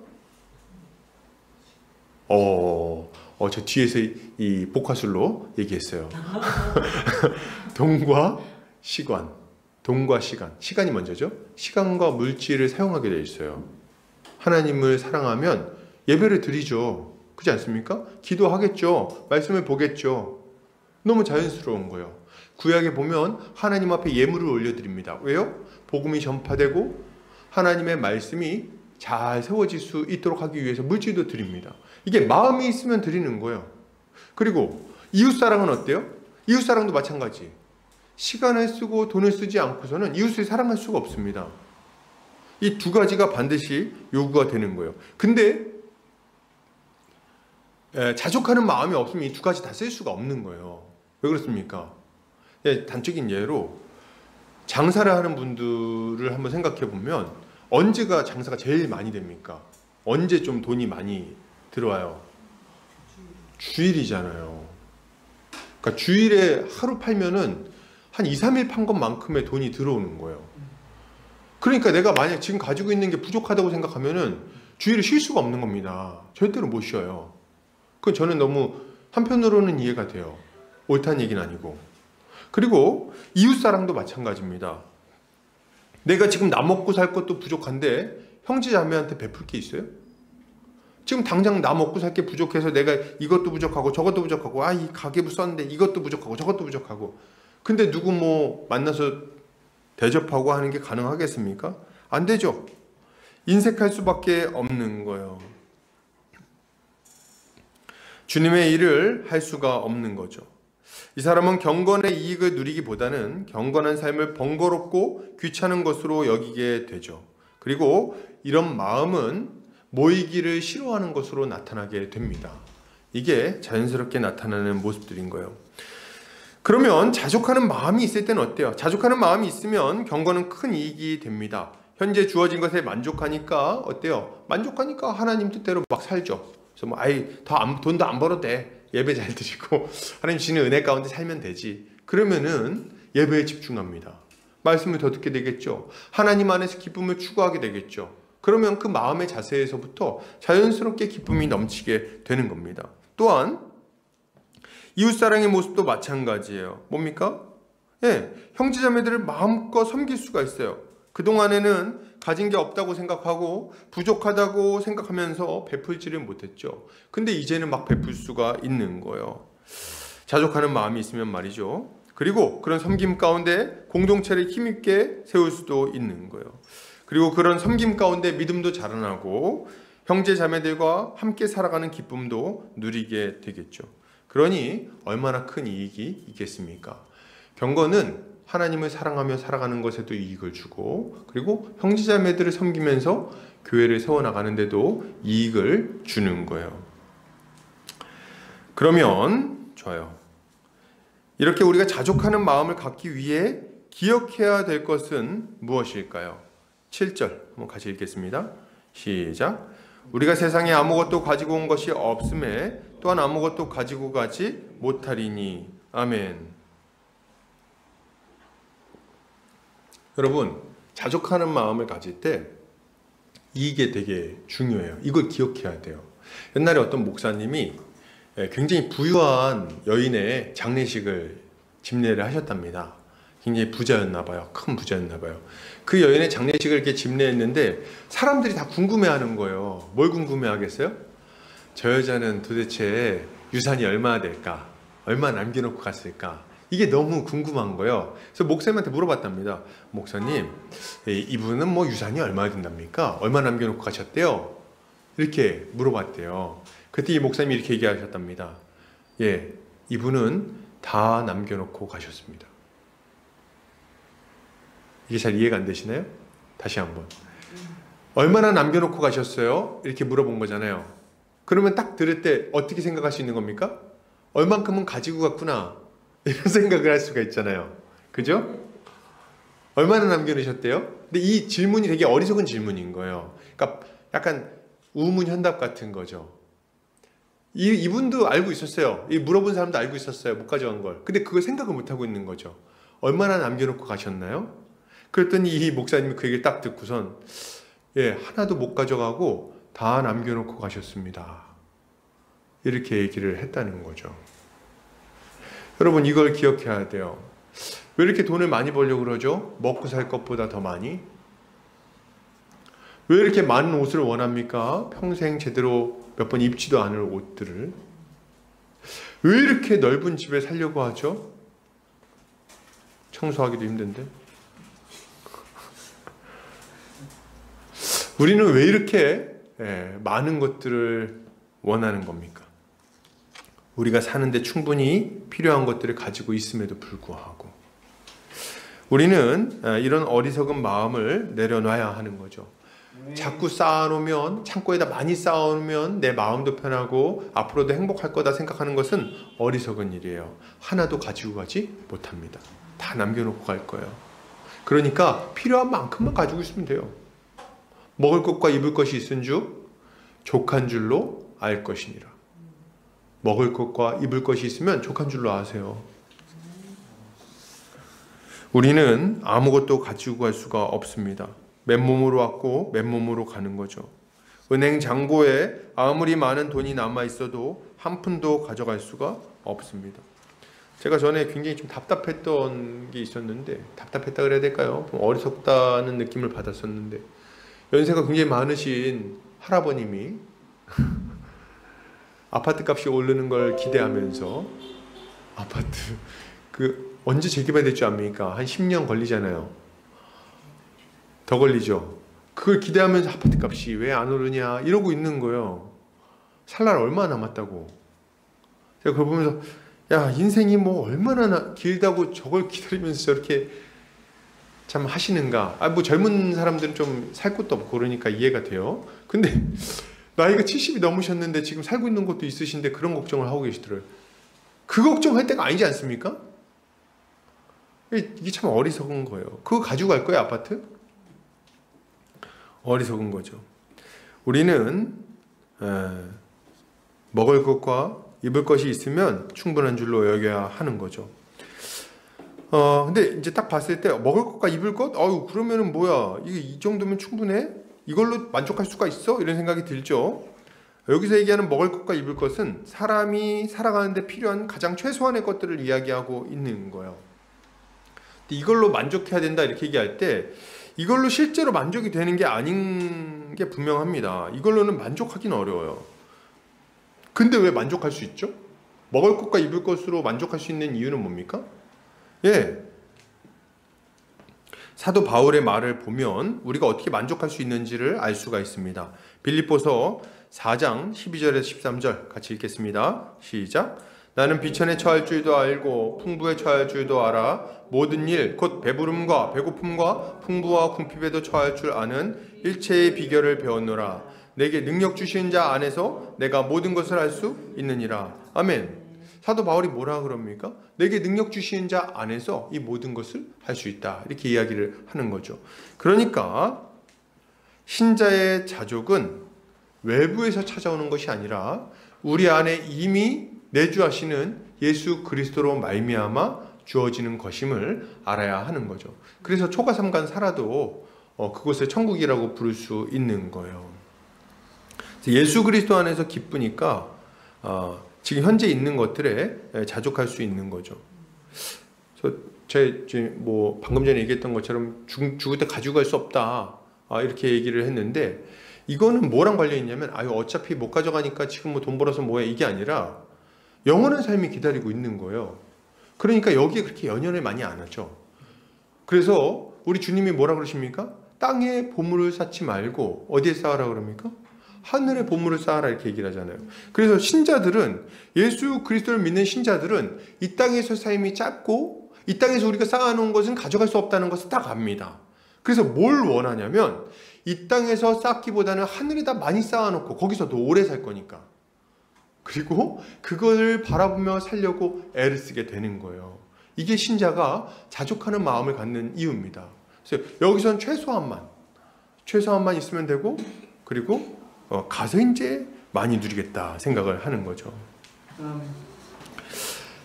저 뒤에서 이 복화술로 얘기했어요. 돈과 시간. 시간이 먼저죠. 시간과 물질을 사용하게 되어 있어요. 하나님을 사랑하면 예배를 드리죠. 그렇지 않습니까? 기도하겠죠. 말씀을 보겠죠. 너무 자연스러운 거예요. 구약에 보면 하나님 앞에 예물을 올려드립니다. 왜요? 복음이 전파되고 하나님의 말씀이 잘 세워질 수 있도록 하기 위해서 물질도 드립니다. 이게 마음이 있으면 드리는 거예요. 그리고 이웃사랑은 어때요? 이웃사랑도 마찬가지. 시간을 쓰고 돈을 쓰지 않고서는 이웃을 사랑할 수가 없습니다. 이 두 가지가 반드시 요구가 되는 거예요. 근데 자족하는 마음이 없으면 이 두 가지 다 쓸 수가 없는 거예요. 왜 그렇습니까? 단적인 예로 장사를 하는 분들을 한번 생각해 보면 언제가 장사가 제일 많이 됩니까? 언제 좀 돈이 많이 들어와요? 주일이잖아요. 그러니까 주일에 하루 팔면은 한 2, 3일 판 것만큼의 돈이 들어오는 거예요. 그러니까 내가 만약 지금 가지고 있는 게 부족하다고 생각하면은 주일에 쉴 수가 없는 겁니다. 절대로 못 쉬어요. 그건 저는 너무 한편으로는 이해가 돼요. 옳다는 얘기는 아니고. 그리고 이웃사랑도 마찬가지입니다. 내가 지금 나 먹고 살 것도 부족한데 형제자매한테 베풀 게 있어요? 지금 당장 나 먹고 살 게 부족해서 내가 이것도 부족하고 저것도 부족하고 이 가계부 썼는데 이것도 부족하고 저것도 부족하고 근데 누구 뭐 만나서 대접하고 하는 게 가능하겠습니까? 안 되죠. 인색할 수밖에 없는 거예요. 주님의 일을 할 수가 없는 거죠. 이 사람은 경건의 이익을 누리기보다는 경건한 삶을 번거롭고 귀찮은 것으로 여기게 되죠. 그리고 이런 마음은 모이기를 싫어하는 것으로 나타나게 됩니다. 이게 자연스럽게 나타나는 모습들인 거예요. 그러면 자족하는 마음이 있을 때는 어때요? 자족하는 마음이 있으면 경건은 큰 이익이 됩니다. 현재 주어진 것에 만족하니까 어때요? 만족하니까 하나님 뜻대로 막 살죠. 그래서 뭐 돈도 안 벌어도 돼. 예배 잘 드리고 하나님 주시는 은혜 가운데 살면 되지. 그러면은 예배에 집중합니다. 말씀을 더 듣게 되겠죠. 하나님 안에서 기쁨을 추구하게 되겠죠. 그러면 그 마음의 자세에서부터 자연스럽게 기쁨이 넘치게 되는 겁니다. 또한 이웃사랑의 모습도 마찬가지예요. 뭡니까? 형제자매들을 마음껏 섬길 수가 있어요. 그동안에는 가진 게 없다고 생각하고 부족하다고 생각하면서 베풀지를 못했죠. 근데 이제는 막 베풀 수가 있는 거예요. 자족하는 마음이 있으면 말이죠. 그리고 그런 섬김 가운데 공동체를 힘있게 세울 수도 있는 거예요. 그리고 그런 섬김 가운데 믿음도 자라나고 형제 자매들과 함께 살아가는 기쁨도 누리게 되겠죠. 그러니 얼마나 큰 이익이 있겠습니까? 경건은 하나님을 사랑하며 살아가는 것에도 이익을 주고 그리고 형제 자매들을 섬기면서 교회를 세워나가는 데도 이익을 주는 거예요. 그러면 좋아요. 이렇게 우리가 자족하는 마음을 갖기 위해 기억해야 될 것은 무엇일까요? 7절 한번 같이 읽겠습니다. 시작. 우리가 세상에 아무것도 가지고 온 것이 없음에 또한 아무것도 가지고 가지 못하리니. 아멘. 여러분, 자족하는 마음을 가질 때 이게 되게 중요해요. 이걸 기억해야 돼요. 옛날에 어떤 목사님이 굉장히 부유한 여인의 장례식을 집례를 하셨답니다. 굉장히 부자였나 봐요. 큰 부자였나 봐요. 그 여인의 장례식을 이렇게 집례했는데 사람들이 다 궁금해하는 거예요. 뭘 궁금해하겠어요? 저 여자는 도대체 유산이 얼마나 될까? 얼마 남겨놓고 갔을까? 이게 너무 궁금한 거예요. 그래서 목사님한테 물어봤답니다. 목사님, 이분은 뭐 유산이 얼마나 된답니까? 얼마 남겨놓고 가셨대요? 이렇게 물어봤대요. 그때 이 목사님이 이렇게 얘기하셨답니다. 이분은 다 남겨놓고 가셨습니다. 이게 잘 이해가 안 되시나요? 다시 한번. 얼마나 남겨놓고 가셨어요? 이렇게 물어본 거잖아요. 그러면 딱 들을 때 어떻게 생각할 수 있는 겁니까? 얼만큼은 가지고 갔구나. 이런 생각을 할 수가 있잖아요. 그죠? 얼마나 남겨놓으셨대요? 근데 이 질문이 되게 어리석은 질문인 거예요. 그러니까 약간 우문현답 같은 거죠. 이분도 알고 있었어요. 이 물어본 사람도 알고 있었어요. 못 가져간 걸. 근데 그걸 생각을 못하고 있는 거죠. 얼마나 남겨놓고 가셨나요? 그랬더니 이 목사님이 그 얘기를 딱 듣고선 하나도 못 가져가고 다 남겨놓고 가셨습니다. 이렇게 얘기를 했다는 거죠. 여러분, 이걸 기억해야 돼요. 왜 이렇게 돈을 많이 벌려고 그러죠? 먹고 살 것보다 더 많이? 왜 이렇게 많은 옷을 원합니까? 평생 제대로 몇 번 입지도 않을 옷들을. 왜 이렇게 넓은 집에 살려고 하죠? 청소하기도 힘든데. 우리는 왜 이렇게 많은 것들을 원하는 겁니까? 우리가 사는데 충분히 필요한 것들을 가지고 있음에도 불구하고 우리는 이런 어리석은 마음을 내려놔야 하는 거죠. 자꾸 쌓아놓으면, 창고에다 많이 쌓아놓으면 내 마음도 편하고 앞으로도 행복할 거다 생각하는 것은 어리석은 일이에요. 하나도 가지고 가지 못합니다. 다 남겨놓고 갈 거예요. 그러니까 필요한 만큼만 가지고 있으면 돼요. 먹을 것과 입을 것이 있은즉 족한 줄로 알 것이니라. 먹을 것과 입을 것이 있으면 족한 줄로 아세요. 우리는 아무것도 가지고 갈 수가 없습니다. 맨몸으로 왔고 맨몸으로 가는 거죠. 은행 잔고에 아무리 많은 돈이 남아 있어도 한 푼도 가져갈 수가 없습니다. 제가 전에 굉장히 좀 답답했던 게 있었는데, 답답했다 그래야 될까요? 좀 어리석다는 느낌을 받았었는데, 연세가 굉장히 많으신 할아버님이 아파트 값이 오르는 걸 기대하면서, 아파트 언제 재개발될 줄 압니까? 한 10년 걸리잖아요. 더 걸리죠. 그걸 기대하면서 아파트 값이 왜 안 오르냐 이러고 있는 거예요. 살 날 얼마나 남았다고. 제가 그걸 보면서 야, 인생이 뭐 얼마나 길다고 저걸 기다리면서 저렇게 참 하시는가. 뭐 젊은 사람들은 좀 살 것도 없고 그러니까 이해가 돼요. 근데 나이가 70이 넘으셨는데 지금 살고 있는 것도 있으신데 그런 걱정을 하고 계시더라고요. 그 걱정할 때가 아니지 않습니까? 이게 참 어리석은 거예요. 그거 가지고 갈 거예요, 아파트? 어리석은 거죠. 우리는 먹을 것과 입을 것이 있으면 충분한 줄로 여겨야 하는 거죠. 근데 이제 딱 봤을 때 먹을 것과 입을 것? 그러면은 뭐야? 이게 이 정도면 충분해? 이걸로 만족할 수가 있어? 이런 생각이 들죠. 여기서 얘기하는 먹을 것과 입을 것은 사람이 살아가는데 필요한 가장 최소한의 것들을 이야기하고 있는 거예요. 이걸로 만족해야 된다 이렇게 얘기할 때 이걸로 실제로 만족이 되는 게 아닌 게 분명합니다. 이걸로는 만족하기는 어려워요. 근데 왜 만족할 수 있죠? 먹을 것과 입을 것으로 만족할 수 있는 이유는 뭡니까? 사도 바울의 말을 보면 우리가 어떻게 만족할 수 있는지를 알 수가 있습니다. 빌립보서 4장 12절에서 13절 같이 읽겠습니다. 시작. 나는 비천에 처할 줄도 알고 풍부에 처할 줄도 알아. 모든 일 곧 배부름과 배고픔과 풍부와 궁핍에도 처할 줄 아는 일체의 비결을 배웠노라. 내게 능력 주시는 자 안에서 내가 모든 것을 할 수 있느니라. 아멘. 사도 바울이 뭐라 그럽니까? 내게 능력 주시는 자 안에서 이 모든 것을 할 수 있다. 이렇게 이야기를 하는 거죠. 그러니까 신자의 자족은 외부에서 찾아오는 것이 아니라 우리 안에 이미 내주하시는 예수 그리스도로 말미암아 주어지는 것임을 알아야 하는 거죠. 그래서 초가삼간 살아도 그것을 천국이라고 부를 수 있는 거예요. 예수 그리스도 안에서 기쁘니까 지금 현재 있는 것들에 자족할 수 있는 거죠. 뭐 방금 전에 얘기했던 것처럼 죽을 때 가지고 갈 수 없다 이렇게 얘기를 했는데 이거는 뭐랑 관련이 있냐면 어차피 못 가져가니까 지금 뭐 돈 벌어서 뭐해 이게 아니라 영원한 삶이 기다리고 있는 거예요. 그러니까 여기에 그렇게 연연을 많이 안 하죠. 그래서 우리 주님이 뭐라 그러십니까? 땅에 보물을 쌓지 말고 어디에 쌓으라 그럽니까? 하늘의 보물을 쌓아라 이렇게 얘기를 하잖아요. 그래서 신자들은 예수 그리스도를 믿는 신자들은 이 땅에서 삶이 짧고 이 땅에서 우리가 쌓아놓은 것은 가져갈 수 없다는 것을 딱 압니다. 그래서 뭘 원하냐면 이 땅에서 쌓기보다는 하늘에다 많이 쌓아놓고 거기서 더 오래 살 거니까 그리고 그걸 바라보며 살려고 애를 쓰게 되는 거예요. 이게 신자가 자족하는 마음을 갖는 이유입니다. 그래서 여기서는 최소한만 있으면 되고 그리고 가서 이제 많이 누리겠다 생각을 하는 거죠.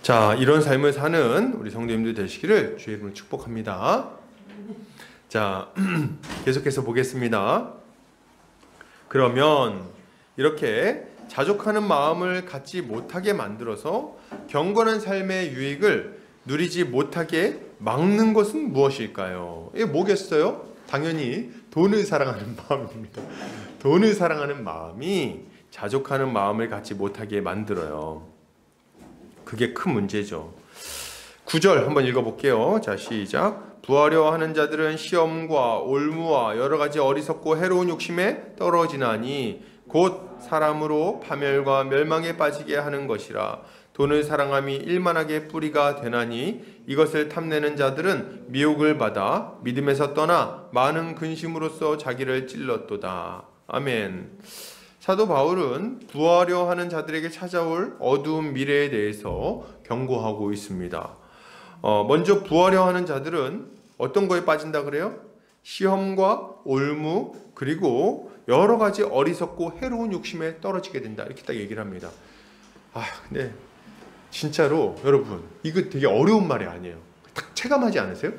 자, 이런 삶을 사는 우리 성도님들 되시기를 주의 이름으로 축복합니다. 자, 계속해서 보겠습니다. 그러면 이렇게 자족하는 마음을 갖지 못하게 만들어서 경건한 삶의 유익을 누리지 못하게 막는 것은 무엇일까요? 이게 뭐겠어요? 당연히 돈을 사랑하는 마음입니다. 돈을 사랑하는 마음이 자족하는 마음을 갖지 못하게 만들어요. 그게 큰 문제죠. 9절 한번 읽어볼게요. 자, 시작. 부하려 하는 자들은 시험과 올무와 여러 가지 어리석고 해로운 욕심에 떨어지나니 곧 사람으로 파멸과 멸망에 빠지게 하는 것이라. 돈을 사랑함이 일만하게 뿌리가 되나니 이것을 탐내는 자들은 미혹을 받아 믿음에서 떠나 많은 근심으로써 자기를 찔렀도다. 아멘. 사도 바울은 부하려 하는 자들에게 찾아올 어두운 미래에 대해서 경고하고 있습니다. 먼저 부하려 하는 자들은 어떤 거에 빠진다 그래요? 시험과 올무 그리고 여러 가지 어리석고 해로운 욕심에 떨어지게 된다. 이렇게 딱 얘기를 합니다. 근데 진짜로 여러분 이거 되게 어려운 말이 아니에요. 딱 체감하지 않으세요?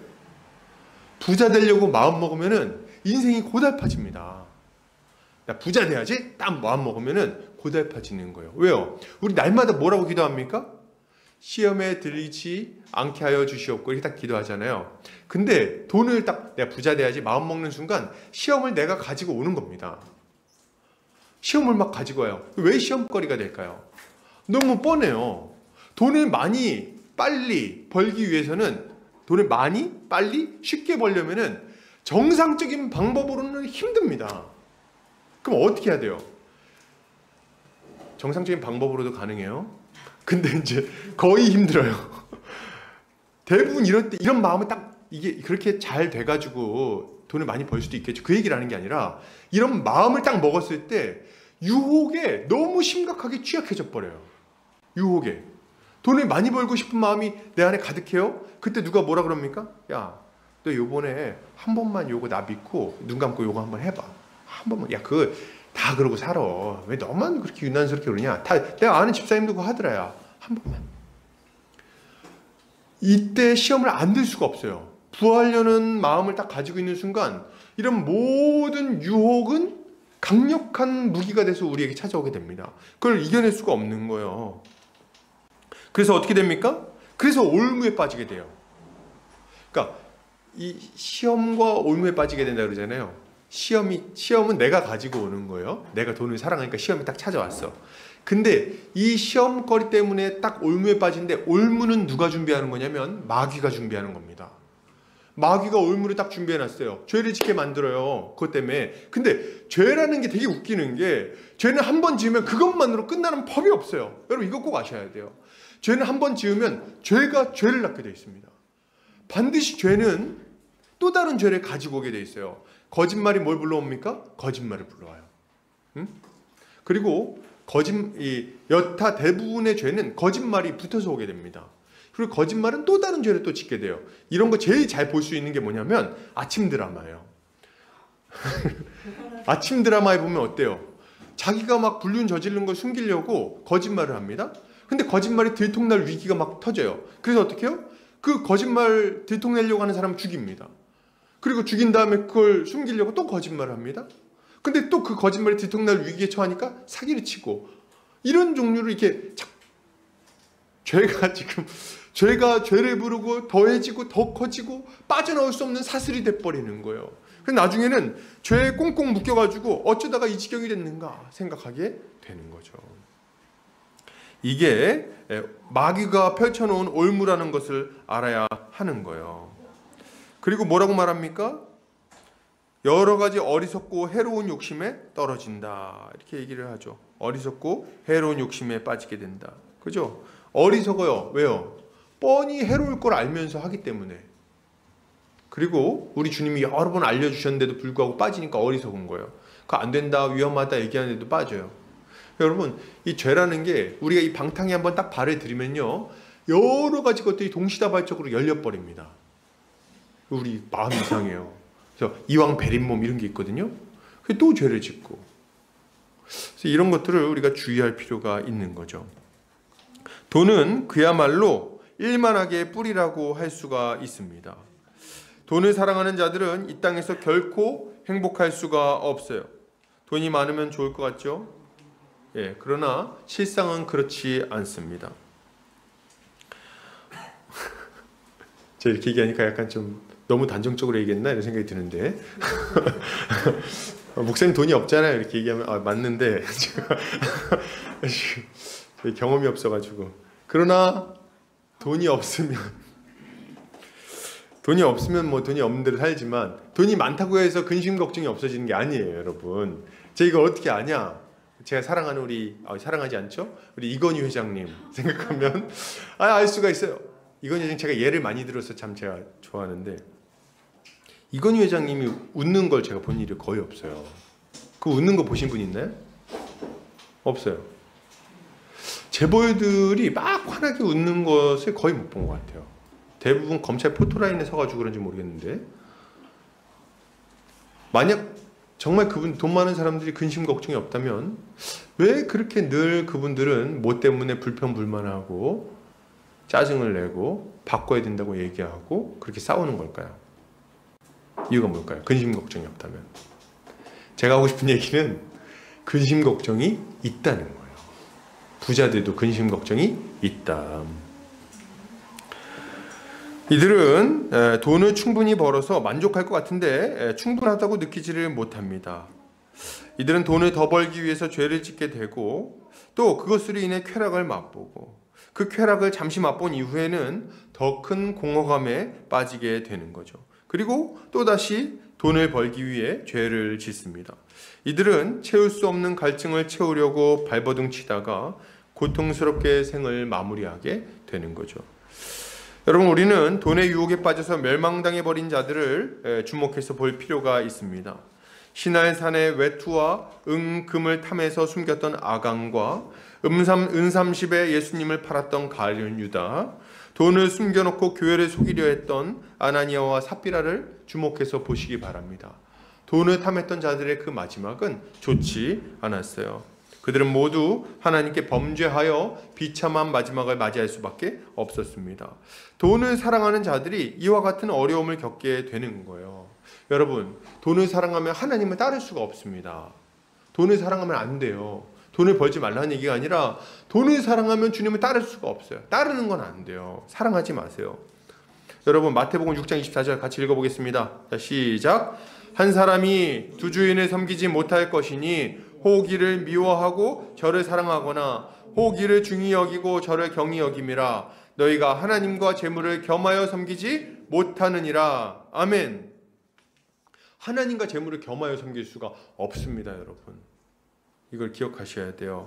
부자 되려고 마음 먹으면은 인생이 고달파집니다. 나 부자 돼야지 딱 마음 먹으면은 고달파지는 거예요. 왜요? 우리 날마다 뭐라고 기도합니까? 시험에 들리지 않게 하여 주시옵고 이렇게 딱 기도하잖아요. 근데 돈을 딱 내가 부자 돼야지 마음 먹는 순간 시험을 내가 가지고 오는 겁니다. 시험을 막 가지고 와요. 왜 시험거리가 될까요? 너무 뻔해요. 돈을 많이 빨리 벌기 위해서는 돈을 많이 빨리 쉽게 벌려면은 정상적인 방법으로는 힘듭니다. 그럼 어떻게 해야 돼요? 정상적인 방법으로도 가능해요. 근데 이제 거의 힘들어요. 대부분 이럴 때 이런 마음은 딱 이게 그렇게 잘 돼가지고 돈을 많이 벌 수도 있겠죠. 그 얘기를 하는 게 아니라 이런 마음을 딱 먹었을 때 유혹에 너무 심각하게 취약해져 버려요. 유혹에. 돈을 많이 벌고 싶은 마음이 내 안에 가득해요. 그때 누가 뭐라 그럽니까? 야, 너 요번에 한 번만 요거 나 믿고 눈 감고 요거 한번 해봐. 한 번만. 야, 그거 다 그러고 살아. 왜 너만 그렇게 유난스럽게 그러냐? 다 내가 아는 집사님도 그거 하더라. 야, 한 번만. 이때 시험을 안 들 수가 없어요. 부하려는 마음을 딱 가지고 있는 순간 이런 모든 유혹은 강력한 무기가 돼서 우리에게 찾아오게 됩니다. 그걸 이겨낼 수가 없는 거예요. 그래서 어떻게 됩니까? 그래서 올무에 빠지게 돼요. 그러니까 이 시험과 올무에 빠지게 된다 그러잖아요. 시험은 내가 가지고 오는 거예요. 내가 돈을 사랑하니까 시험이 딱 찾아왔어. 근데 이 시험거리 때문에 딱 올무에 빠진데 올무는 누가 준비하는 거냐면 마귀가 준비하는 겁니다. 마귀가 올무를 딱 준비해놨어요. 죄를 짓게 만들어요. 그것 때문에. 근데 죄라는 게 되게 웃기는 게 죄는 한 번 지으면 그것만으로 끝나는 법이 없어요. 여러분 이거 꼭 아셔야 돼요. 죄는 한 번 지으면 죄가 죄를 낳게 되어 있습니다. 반드시 죄는 또 다른 죄를 가지고 오게 되어 있어요. 거짓말이 뭘 불러옵니까? 거짓말을 불러와요. 그리고 여타 대부분의 죄는 거짓말이 붙어서 오게 됩니다. 그리고 거짓말은 또 다른 죄를 또 짓게 돼요. 이런 거 제일 잘 볼 수 있는 게 뭐냐면 아침 드라마예요. 아침 드라마에 보면 어때요? 자기가 막 불륜 저지른 걸 숨기려고 거짓말을 합니다. 근데 거짓말이 들통날 위기가 막 터져요. 그래서 어떻게 해요? 그 거짓말 들통내려고 하는 사람을 죽입니다. 그리고 죽인 다음에 그걸 숨기려고 또 거짓말을 합니다. 근데 또 그 거짓말이 들통날 위기에 처하니까 사기를 치고 이런 종류로 이렇게 죄가 죄를 부르고 더해지고 더 커지고 빠져나올 수 없는 사슬이 돼버리는 거예요. 그래서 나중에는 죄에 꽁꽁 묶여가지고 어쩌다가 이 지경이 됐는가 생각하게 되는 거죠. 이게 마귀가 펼쳐놓은 올무라는 것을 알아야 하는 거예요. 그리고 뭐라고 말합니까? 여러 가지 어리석고 해로운 욕심에 떨어진다. 이렇게 얘기를 하죠. 어리석고 해로운 욕심에 빠지게 된다. 그죠? 어리석어요. 왜요? 뻔히 해로울 걸 알면서 하기 때문에. 그리고 우리 주님이 여러 번 알려주셨는데도 불구하고 빠지니까 어리석은 거예요. 그거 안 된다, 위험하다 얘기하는데도 빠져요. 여러분, 이 죄라는 게 우리가 이 방탕에 한번 딱 발을 들이면요, 여러 가지 것들이 동시다발적으로 열려버립니다. 우리 마음이 이상해요. 그래서 이왕 베린 몸 이런 게 있거든요. 또 죄를 짓고. 그래서 이런 것들을 우리가 주의할 필요가 있는 거죠. 돈은 그야말로 일만하게 뿌리라고 할 수가 있습니다. 돈을 사랑하는 자들은 이 땅에서 결코 행복할 수가 없어요. 돈이 많으면 좋을 것 같죠? 예, 그러나 실상은 그렇지 않습니다. 제가 이렇게 얘기하니까 약간 좀 너무 단정적으로 얘기했나 이런 생각이 드는데 목사님 돈이 없잖아요 이렇게 얘기하면 맞는데 제가 경험이 없어가지고. 그러나 돈이 없으면 뭐 돈이 없는 대로 살지만 돈이 많다고 해서 근심 걱정이 없어지는 게 아니에요. 여러분, 제가 이걸 어떻게 아냐? 제가 사랑하는 사랑하지 않죠? 우리 이건희 회장님 생각하면 알 수가 있어요. 이건희 회장 제가 예를 많이 들어서 참 제가 좋아하는데, 이건희 회장님이 웃는 걸 제가 본 일이 거의 없어요. 그 웃는 거 보신 분 있나요? 없어요. 재벌들이 막 환하게 웃는 것을 거의 못 본 것 같아요. 대부분 검찰 포토라인에 서가지고 그런지 모르겠는데 만약 정말 그분 돈 많은 사람들이 근심 걱정이 없다면 왜 그렇게 늘 그분들은 뭐 때문에 불평불만하고 짜증을 내고 바꿔야 된다고 얘기하고 그렇게 싸우는 걸까요? 이유가 뭘까요? 근심 걱정이 없다면. 제가 하고 싶은 얘기는 근심 걱정이 있다는 거예요. 부자들도 근심 걱정이 있다. 이들은 돈을 충분히 벌어서 만족할 것 같은데 충분하다고 느끼지를 못합니다. 이들은 돈을 더 벌기 위해서 죄를 짓게 되고 또 그것으로 인해 쾌락을 맛보고 그 쾌락을 잠시 맛본 이후에는 더 큰 공허감에 빠지게 되는 거죠. 그리고 또다시 돈을 벌기 위해 죄를 짓습니다. 이들은 채울 수 없는 갈증을 채우려고 발버둥 치다가 고통스럽게 생을 마무리하게 되는 거죠. 여러분, 우리는 돈의 유혹에 빠져서 멸망당해버린 자들을 주목해서 볼 필요가 있습니다. 시날산의 외투와 금을 탐해서 숨겼던 아강과 은삼십에 예수님을 팔았던 가룟 유다, 돈을 숨겨놓고 교회를 속이려 했던 아나니아와 삽비라를 주목해서 보시기 바랍니다. 돈을 탐했던 자들의 그 마지막은 좋지 않았어요. 그들은 모두 하나님께 범죄하여 비참한 마지막을 맞이할 수밖에 없었습니다. 돈을 사랑하는 자들이 이와 같은 어려움을 겪게 되는 거예요. 여러분, 돈을 사랑하면 하나님을 따를 수가 없습니다. 돈을 사랑하면 안 돼요. 돈을 벌지 말라는 얘기가 아니라 돈을 사랑하면 주님을 따를 수가 없어요. 따르는 건 안 돼요. 사랑하지 마세요. 여러분, 마태복음 6장 24절 같이 읽어보겠습니다. 자, 시작. 한 사람이 두 주인을 섬기지 못할 것이니 호기를 미워하고 저를 사랑하거나 호기를 중히 여기고 저를 경히 여김이라. 너희가 하나님과 재물을 겸하여 섬기지 못하느니라. 아멘. 하나님과 재물을 겸하여 섬길 수가 없습니다, 여러분. 이걸 기억하셔야 돼요.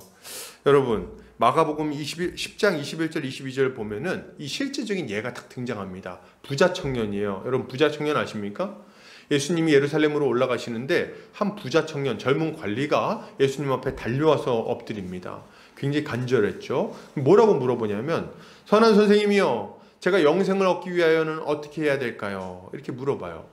여러분, 마가복음 10장 21절 22절 보면은 이 실제적인 예가 딱 등장합니다. 부자 청년이에요. 여러분, 부자 청년 아십니까? 예수님이 예루살렘으로 올라가시는데 한 부자 청년, 젊은 관리가 예수님 앞에 달려와서 엎드립니다. 굉장히 간절했죠. 뭐라고 물어보냐면, 선한 선생님이요, 제가 영생을 얻기 위하여는 어떻게 해야 될까요? 이렇게 물어봐요.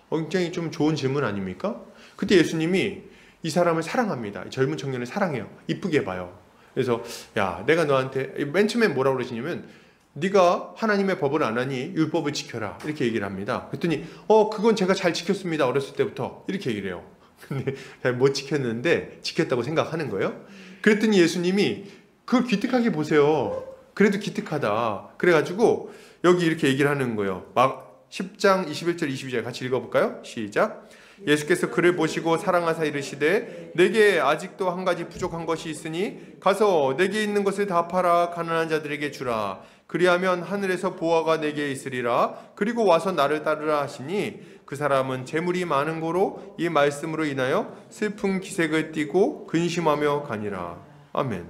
굉장히 좀 좋은 질문 아닙니까? 그때 예수님이 이 사람을 사랑합니다. 이 젊은 청년을 사랑해요. 이쁘게 봐요. 그래서 야, 내가 너한테 맨 처음에 뭐라고 그러시냐면, 네가 하나님의 법을 안 하니 율법을 지켜라, 이렇게 얘기를 합니다. 그랬더니 그건 제가 잘 지켰습니다, 어렸을 때부터, 이렇게 얘기를 해요. 근데 잘 못 지켰는데 지켰다고 생각하는 거예요. 그랬더니 예수님이 그걸 기특하게 보세요. 그래도 기특하다. 그래가지고 여기 이렇게 얘기를 하는 거예요. 막 10장 21절 22절 같이 읽어볼까요? 시작. 예수께서 그를 보시고 사랑하사 이르시되 내게 아직도 한 가지 부족한 것이 있으니 가서 내게 있는 것을 다 팔아 가난한 자들에게 주라. 그리하면 하늘에서 보화가 내게 있으리라. 그리고 와서 나를 따르라 하시니 그 사람은 재물이 많은 고로 이 말씀으로 인하여 슬픈 기색을 띠고 근심하며 가니라. 아멘.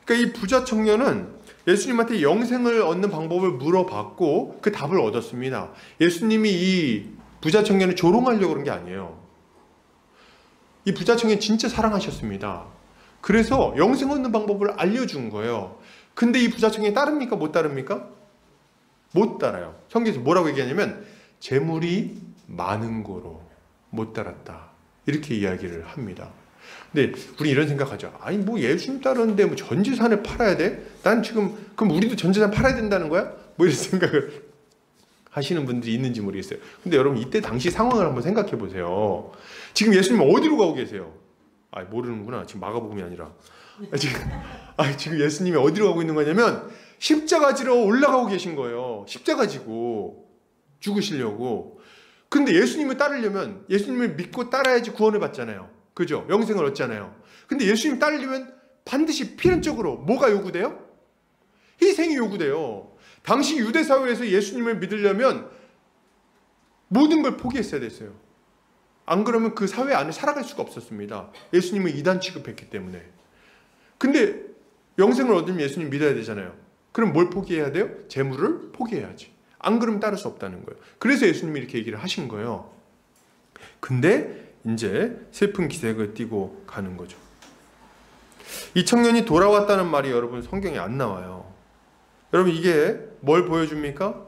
그러니까 이 부자 청년은 예수님한테 영생을 얻는 방법을 물어봤고 그 답을 얻었습니다. 예수님이 이 부자 청년을 조롱하려고 그런 게 아니에요. 이 부자 청년 진짜 사랑하셨습니다. 그래서 영생 얻는 방법을 알려준 거예요. 근데 이 부자 청년이 따릅니까? 못 따릅니까? 못 따라요. 성경에서 뭐라고 얘기하냐면 재물이 많은 거로 못 따랐다, 이렇게 이야기를 합니다. 근데 우리 이런 생각하죠. 아니 뭐 예수님 따르는데 뭐 전 재산을 팔아야 돼? 난 지금 그럼 우리도 전 재산 팔아야 된다는 거야? 뭐 이런 생각을 하시는 분들이 있는지 모르겠어요. 근데 여러분, 이때 당시 상황을 한번 생각해 보세요. 지금 예수님 어디로 가고 계세요? 아, 모르는구나. 지금 마가복음이 아니라 지금 예수님이 어디로 가고 있는 거냐면 십자가 지러 올라가고 계신 거예요. 십자가 지고 죽으시려고. 근데 예수님을 따르려면 예수님을 믿고 따라야지 구원을 받잖아요. 그죠? 영생을 얻잖아요. 근데 예수님 따르려면 반드시 필연적으로 뭐가 요구돼요? 희생이 요구돼요. 당시 유대 사회에서 예수님을 믿으려면 모든 걸 포기했어야 됐어요. 안 그러면 그 사회 안에 살아갈 수가 없었습니다. 예수님을 이단 취급했기 때문에. 근데 영생을 얻으면 예수님 믿어야 되잖아요. 그럼 뭘 포기해야 돼요? 재물을 포기해야지. 안 그러면 따를 수 없다는 거예요. 그래서 예수님이 이렇게 얘기를 하신 거예요. 근데 이제 슬픈 기색을 띠고 가는 거죠. 이 청년이 돌아왔다는 말이 여러분 성경에 안 나와요. 여러분, 이게 뭘 보여줍니까?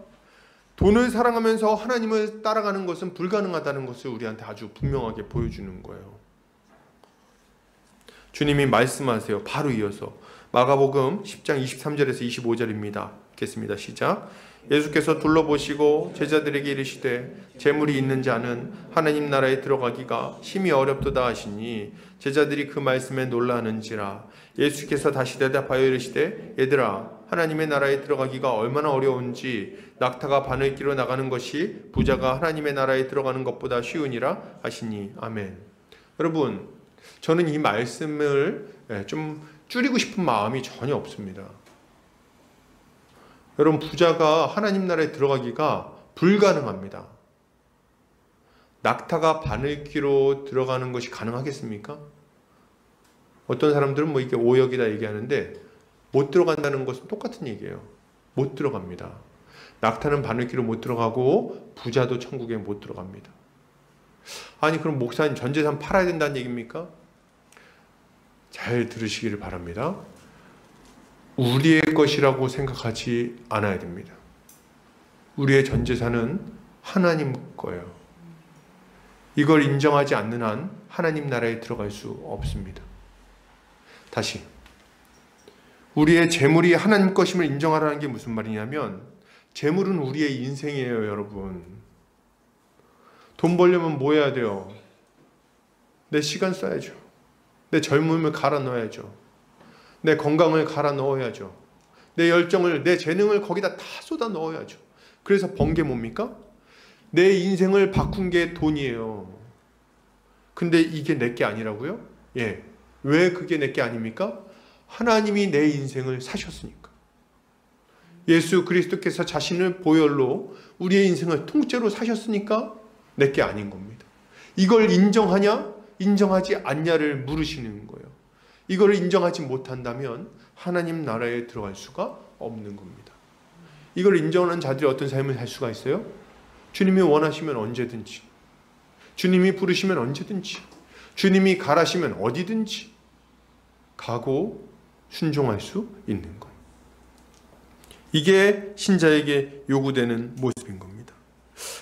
돈을 사랑하면서 하나님을 따라가는 것은 불가능하다는 것을 우리한테 아주 분명하게 보여주는 거예요. 주님이 말씀하세요. 바로 이어서 마가복음 10장 23절에서 25절입니다. 읽겠습니다. 시작. 예수께서 둘러보시고 제자들에게 이르시되 재물이 있는 자는 하나님 나라에 들어가기가 심히 어렵도다 하시니 제자들이 그 말씀에 놀라는지라. 예수께서 다시 대답하여 이르시되 얘들아, 하나님의 나라에 들어가기가 얼마나 어려운지 낙타가 바늘기로 나가는 것이 부자가 하나님의 나라에 들어가는 것보다 쉬우니라 하시니. 아멘. 여러분, 저는 이 말씀을 좀 줄이고 싶은 마음이 전혀 없습니다. 여러분, 부자가 하나님 나라에 들어가기가 불가능합니다. 낙타가 바늘귀로 들어가는 것이 가능하겠습니까? 어떤 사람들은 뭐 이게 오역이다 얘기하는데 못 들어간다는 것은 똑같은 얘기예요. 못 들어갑니다. 낙타는 바늘귀로 못 들어가고 부자도 천국에 못 들어갑니다. 아니, 그럼 목사님 전 재산 팔아야 된다는 얘기입니까? 잘 들으시기를 바랍니다. 우리의 것이라고 생각하지 않아야 됩니다. 우리의 전 재산은 하나님 거예요. 이걸 인정하지 않는 한 하나님 나라에 들어갈 수 없습니다. 다시, 우리의 재물이 하나님 것임을 인정하라는 게 무슨 말이냐면, 재물은 우리의 인생이에요. 여러분, 돈 벌려면 뭐 해야 돼요? 내 시간 써야죠. 내 젊음을 갈아 넣어야죠. 내 건강을 갈아 넣어야죠. 내 열정을, 내 재능을 거기다 다 쏟아 넣어야죠. 그래서 번 게 뭡니까? 내 인생을 바꾼 게 돈이에요. 근데 이게 내게 아니라고요? 예. 왜 그게 내게 아닙니까? 하나님이 내 인생을 사셨으니까. 예수 그리스도께서 자신을 보혈로 우리의 인생을 통째로 사셨으니까 내게 아닌 겁니다. 이걸 인정하냐, 인정하지 않냐를 물으시는 거예요. 이걸 인정하지 못한다면 하나님 나라에 들어갈 수가 없는 겁니다. 이걸 인정하는 자들이 어떤 삶을 살 수가 있어요? 주님이 원하시면 언제든지, 주님이 부르시면 언제든지, 주님이 가라시면 어디든지 가고 순종할 수 있는 것. 이게 신자에게 요구되는 모습인 겁니다.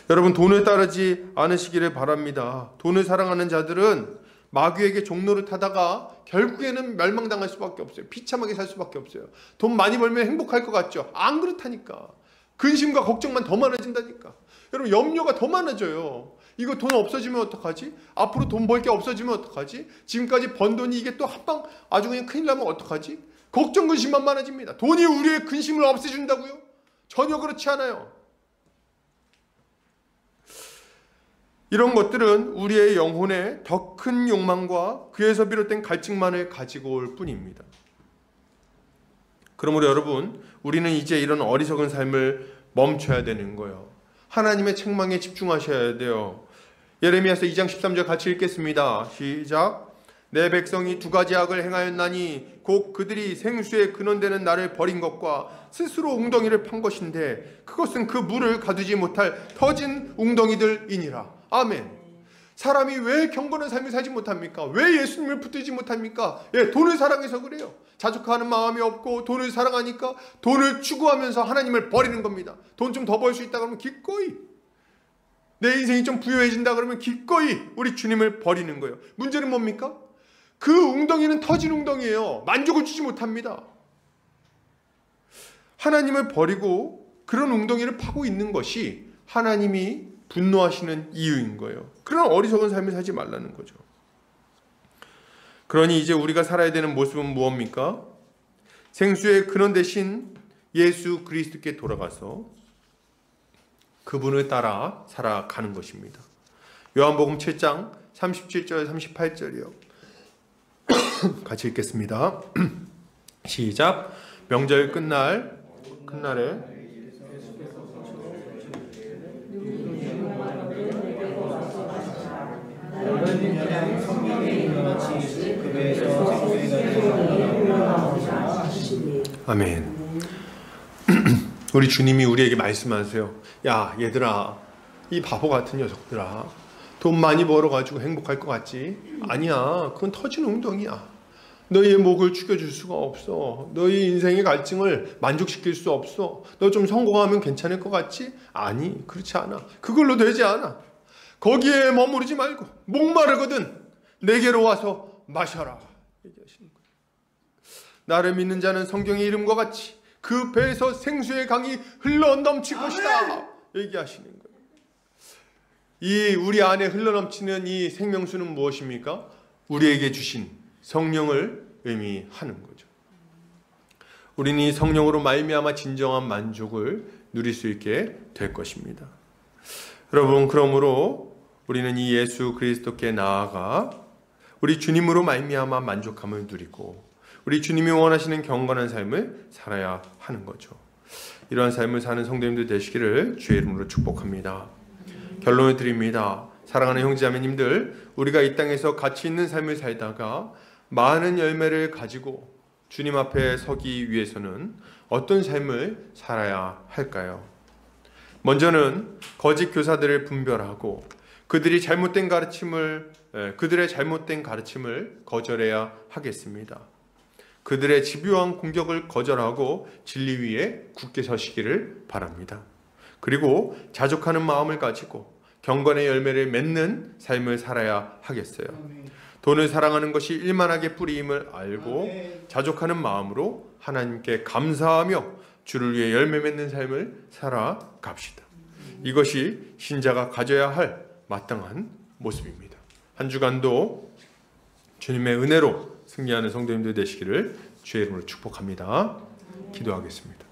여러분, 돈을 따르지 않으시기를 바랍니다. 돈을 사랑하는 자들은 마귀에게 종로를 타다가 결국에는 멸망당할 수밖에 없어요. 비참하게 살 수밖에 없어요. 돈 많이 벌면 행복할 것 같죠? 안 그렇다니까. 근심과 걱정만 더 많아진다니까. 여러분, 염려가 더 많아져요. 이거 돈 없어지면 어떡하지? 앞으로 돈 벌 게 없어지면 어떡하지? 지금까지 번 돈이 이게 또 한 방 아주 그냥 큰일 나면 어떡하지? 걱정 근심만 많아집니다. 돈이 우리의 근심을 없애준다고요? 전혀 그렇지 않아요. 이런 것들은 우리의 영혼에 더 큰 욕망과 그에서 비롯된 갈증만을 가지고 올 뿐입니다. 그러므로 여러분, 우리는 이제 이런 어리석은 삶을 멈춰야 되는 거예요. 하나님의 책망에 집중하셔야 돼요. 예레미야서 2장 13절 같이 읽겠습니다. 시작. 내 백성이 두 가지 악을 행하였나니 곧 그들이 생수의 근원되는 나를 버린 것과 스스로 웅덩이를 판 것인데 그것은 그 물을 가두지 못할 터진 웅덩이들이니라. 아멘. 사람이 왜 경건한 삶을 살지 못합니까? 왜 예수님을 붙들지 못합니까? 예, 돈을 사랑해서 그래요. 자족하는 마음이 없고 돈을 사랑하니까 돈을 추구하면서 하나님을 버리는 겁니다. 돈 좀 더 벌 수 있다 그러면 기꺼이, 내 인생이 좀 부유해진다 그러면 기꺼이 우리 주님을 버리는 거예요. 문제는 뭡니까? 그 웅덩이는 터진 웅덩이에요. 만족을 주지 못합니다. 하나님을 버리고 그런 웅덩이를 파고 있는 것이 하나님이 분노하시는 이유인 거예요. 그런 어리석은 삶을 살지 말라는 거죠. 그러니 이제 우리가 살아야 되는 모습은 무엇입니까? 생수의 근원 대신 예수 그리스도께 돌아가서 그분을 따라 살아가는 것입니다. 요한복음 7장 37절 38절이요. 같이 읽겠습니다. 시작. 명절 끝날에 아멘. 우리 주님이 우리에게 말씀하세요. 야, 얘들아, 이 바보 같은 녀석들아, 돈 많이 벌어가지고 행복할 것 같지? 아니야. 그건 터진 웅덩이야. 너희의 목을 축여줄 수가 없어. 너희 인생의 갈증을 만족시킬 수 없어. 너 좀 성공하면 괜찮을 것 같지? 아니, 그렇지 않아. 그걸로 되지 않아. 거기에 머무르지 말고 목마르거든 내게로 와서 마셔라 얘기하시는 거예요. 나를 믿는 자는 성경의 이름과 같이 그 배에서 생수의 강이 흘러 넘칠 것이다 얘기하시는 거예요. 이 우리 안에 흘러 넘치는 이 생명수는 무엇입니까? 우리에게 주신 성령을 의미하는 거죠. 우리는 이 성령으로 말미암아 진정한 만족을 누릴 수 있게 될 것입니다. 여러분, 그러므로 우리는 이 예수 그리스도께 나아가 우리 주님으로 말미암아 만족함을 누리고 우리 주님이 원하시는 경건한 삶을 살아야 하는 거죠. 이러한 삶을 사는 성도님들 되시기를 주의 이름으로 축복합니다. 결론을 드립니다. 사랑하는 형제자매님들, 우리가 이 땅에서 가치 있는 삶을 살다가 많은 열매를 가지고 주님 앞에 서기 위해서는 어떤 삶을 살아야 할까요? 먼저는 거짓 교사들을 분별하고 그들의 잘못된 가르침을 거절해야 하겠습니다. 그들의 집요한 공격을 거절하고 진리 위에 굳게 서시기를 바랍니다. 그리고 자족하는 마음을 가지고 경건의 열매를 맺는 삶을 살아야 하겠어요. 돈을 사랑하는 것이 일만하게 뿌리임을 알고 자족하는 마음으로 하나님께 감사하며 주를 위해 열매 맺는 삶을 살아갑시다. 이것이 신자가 가져야 할 마땅한 모습입니다. 한 주간도 주님의 은혜로 승리하는 성도님들 되시기를 주의 이름으로 축복합니다. 기도하겠습니다.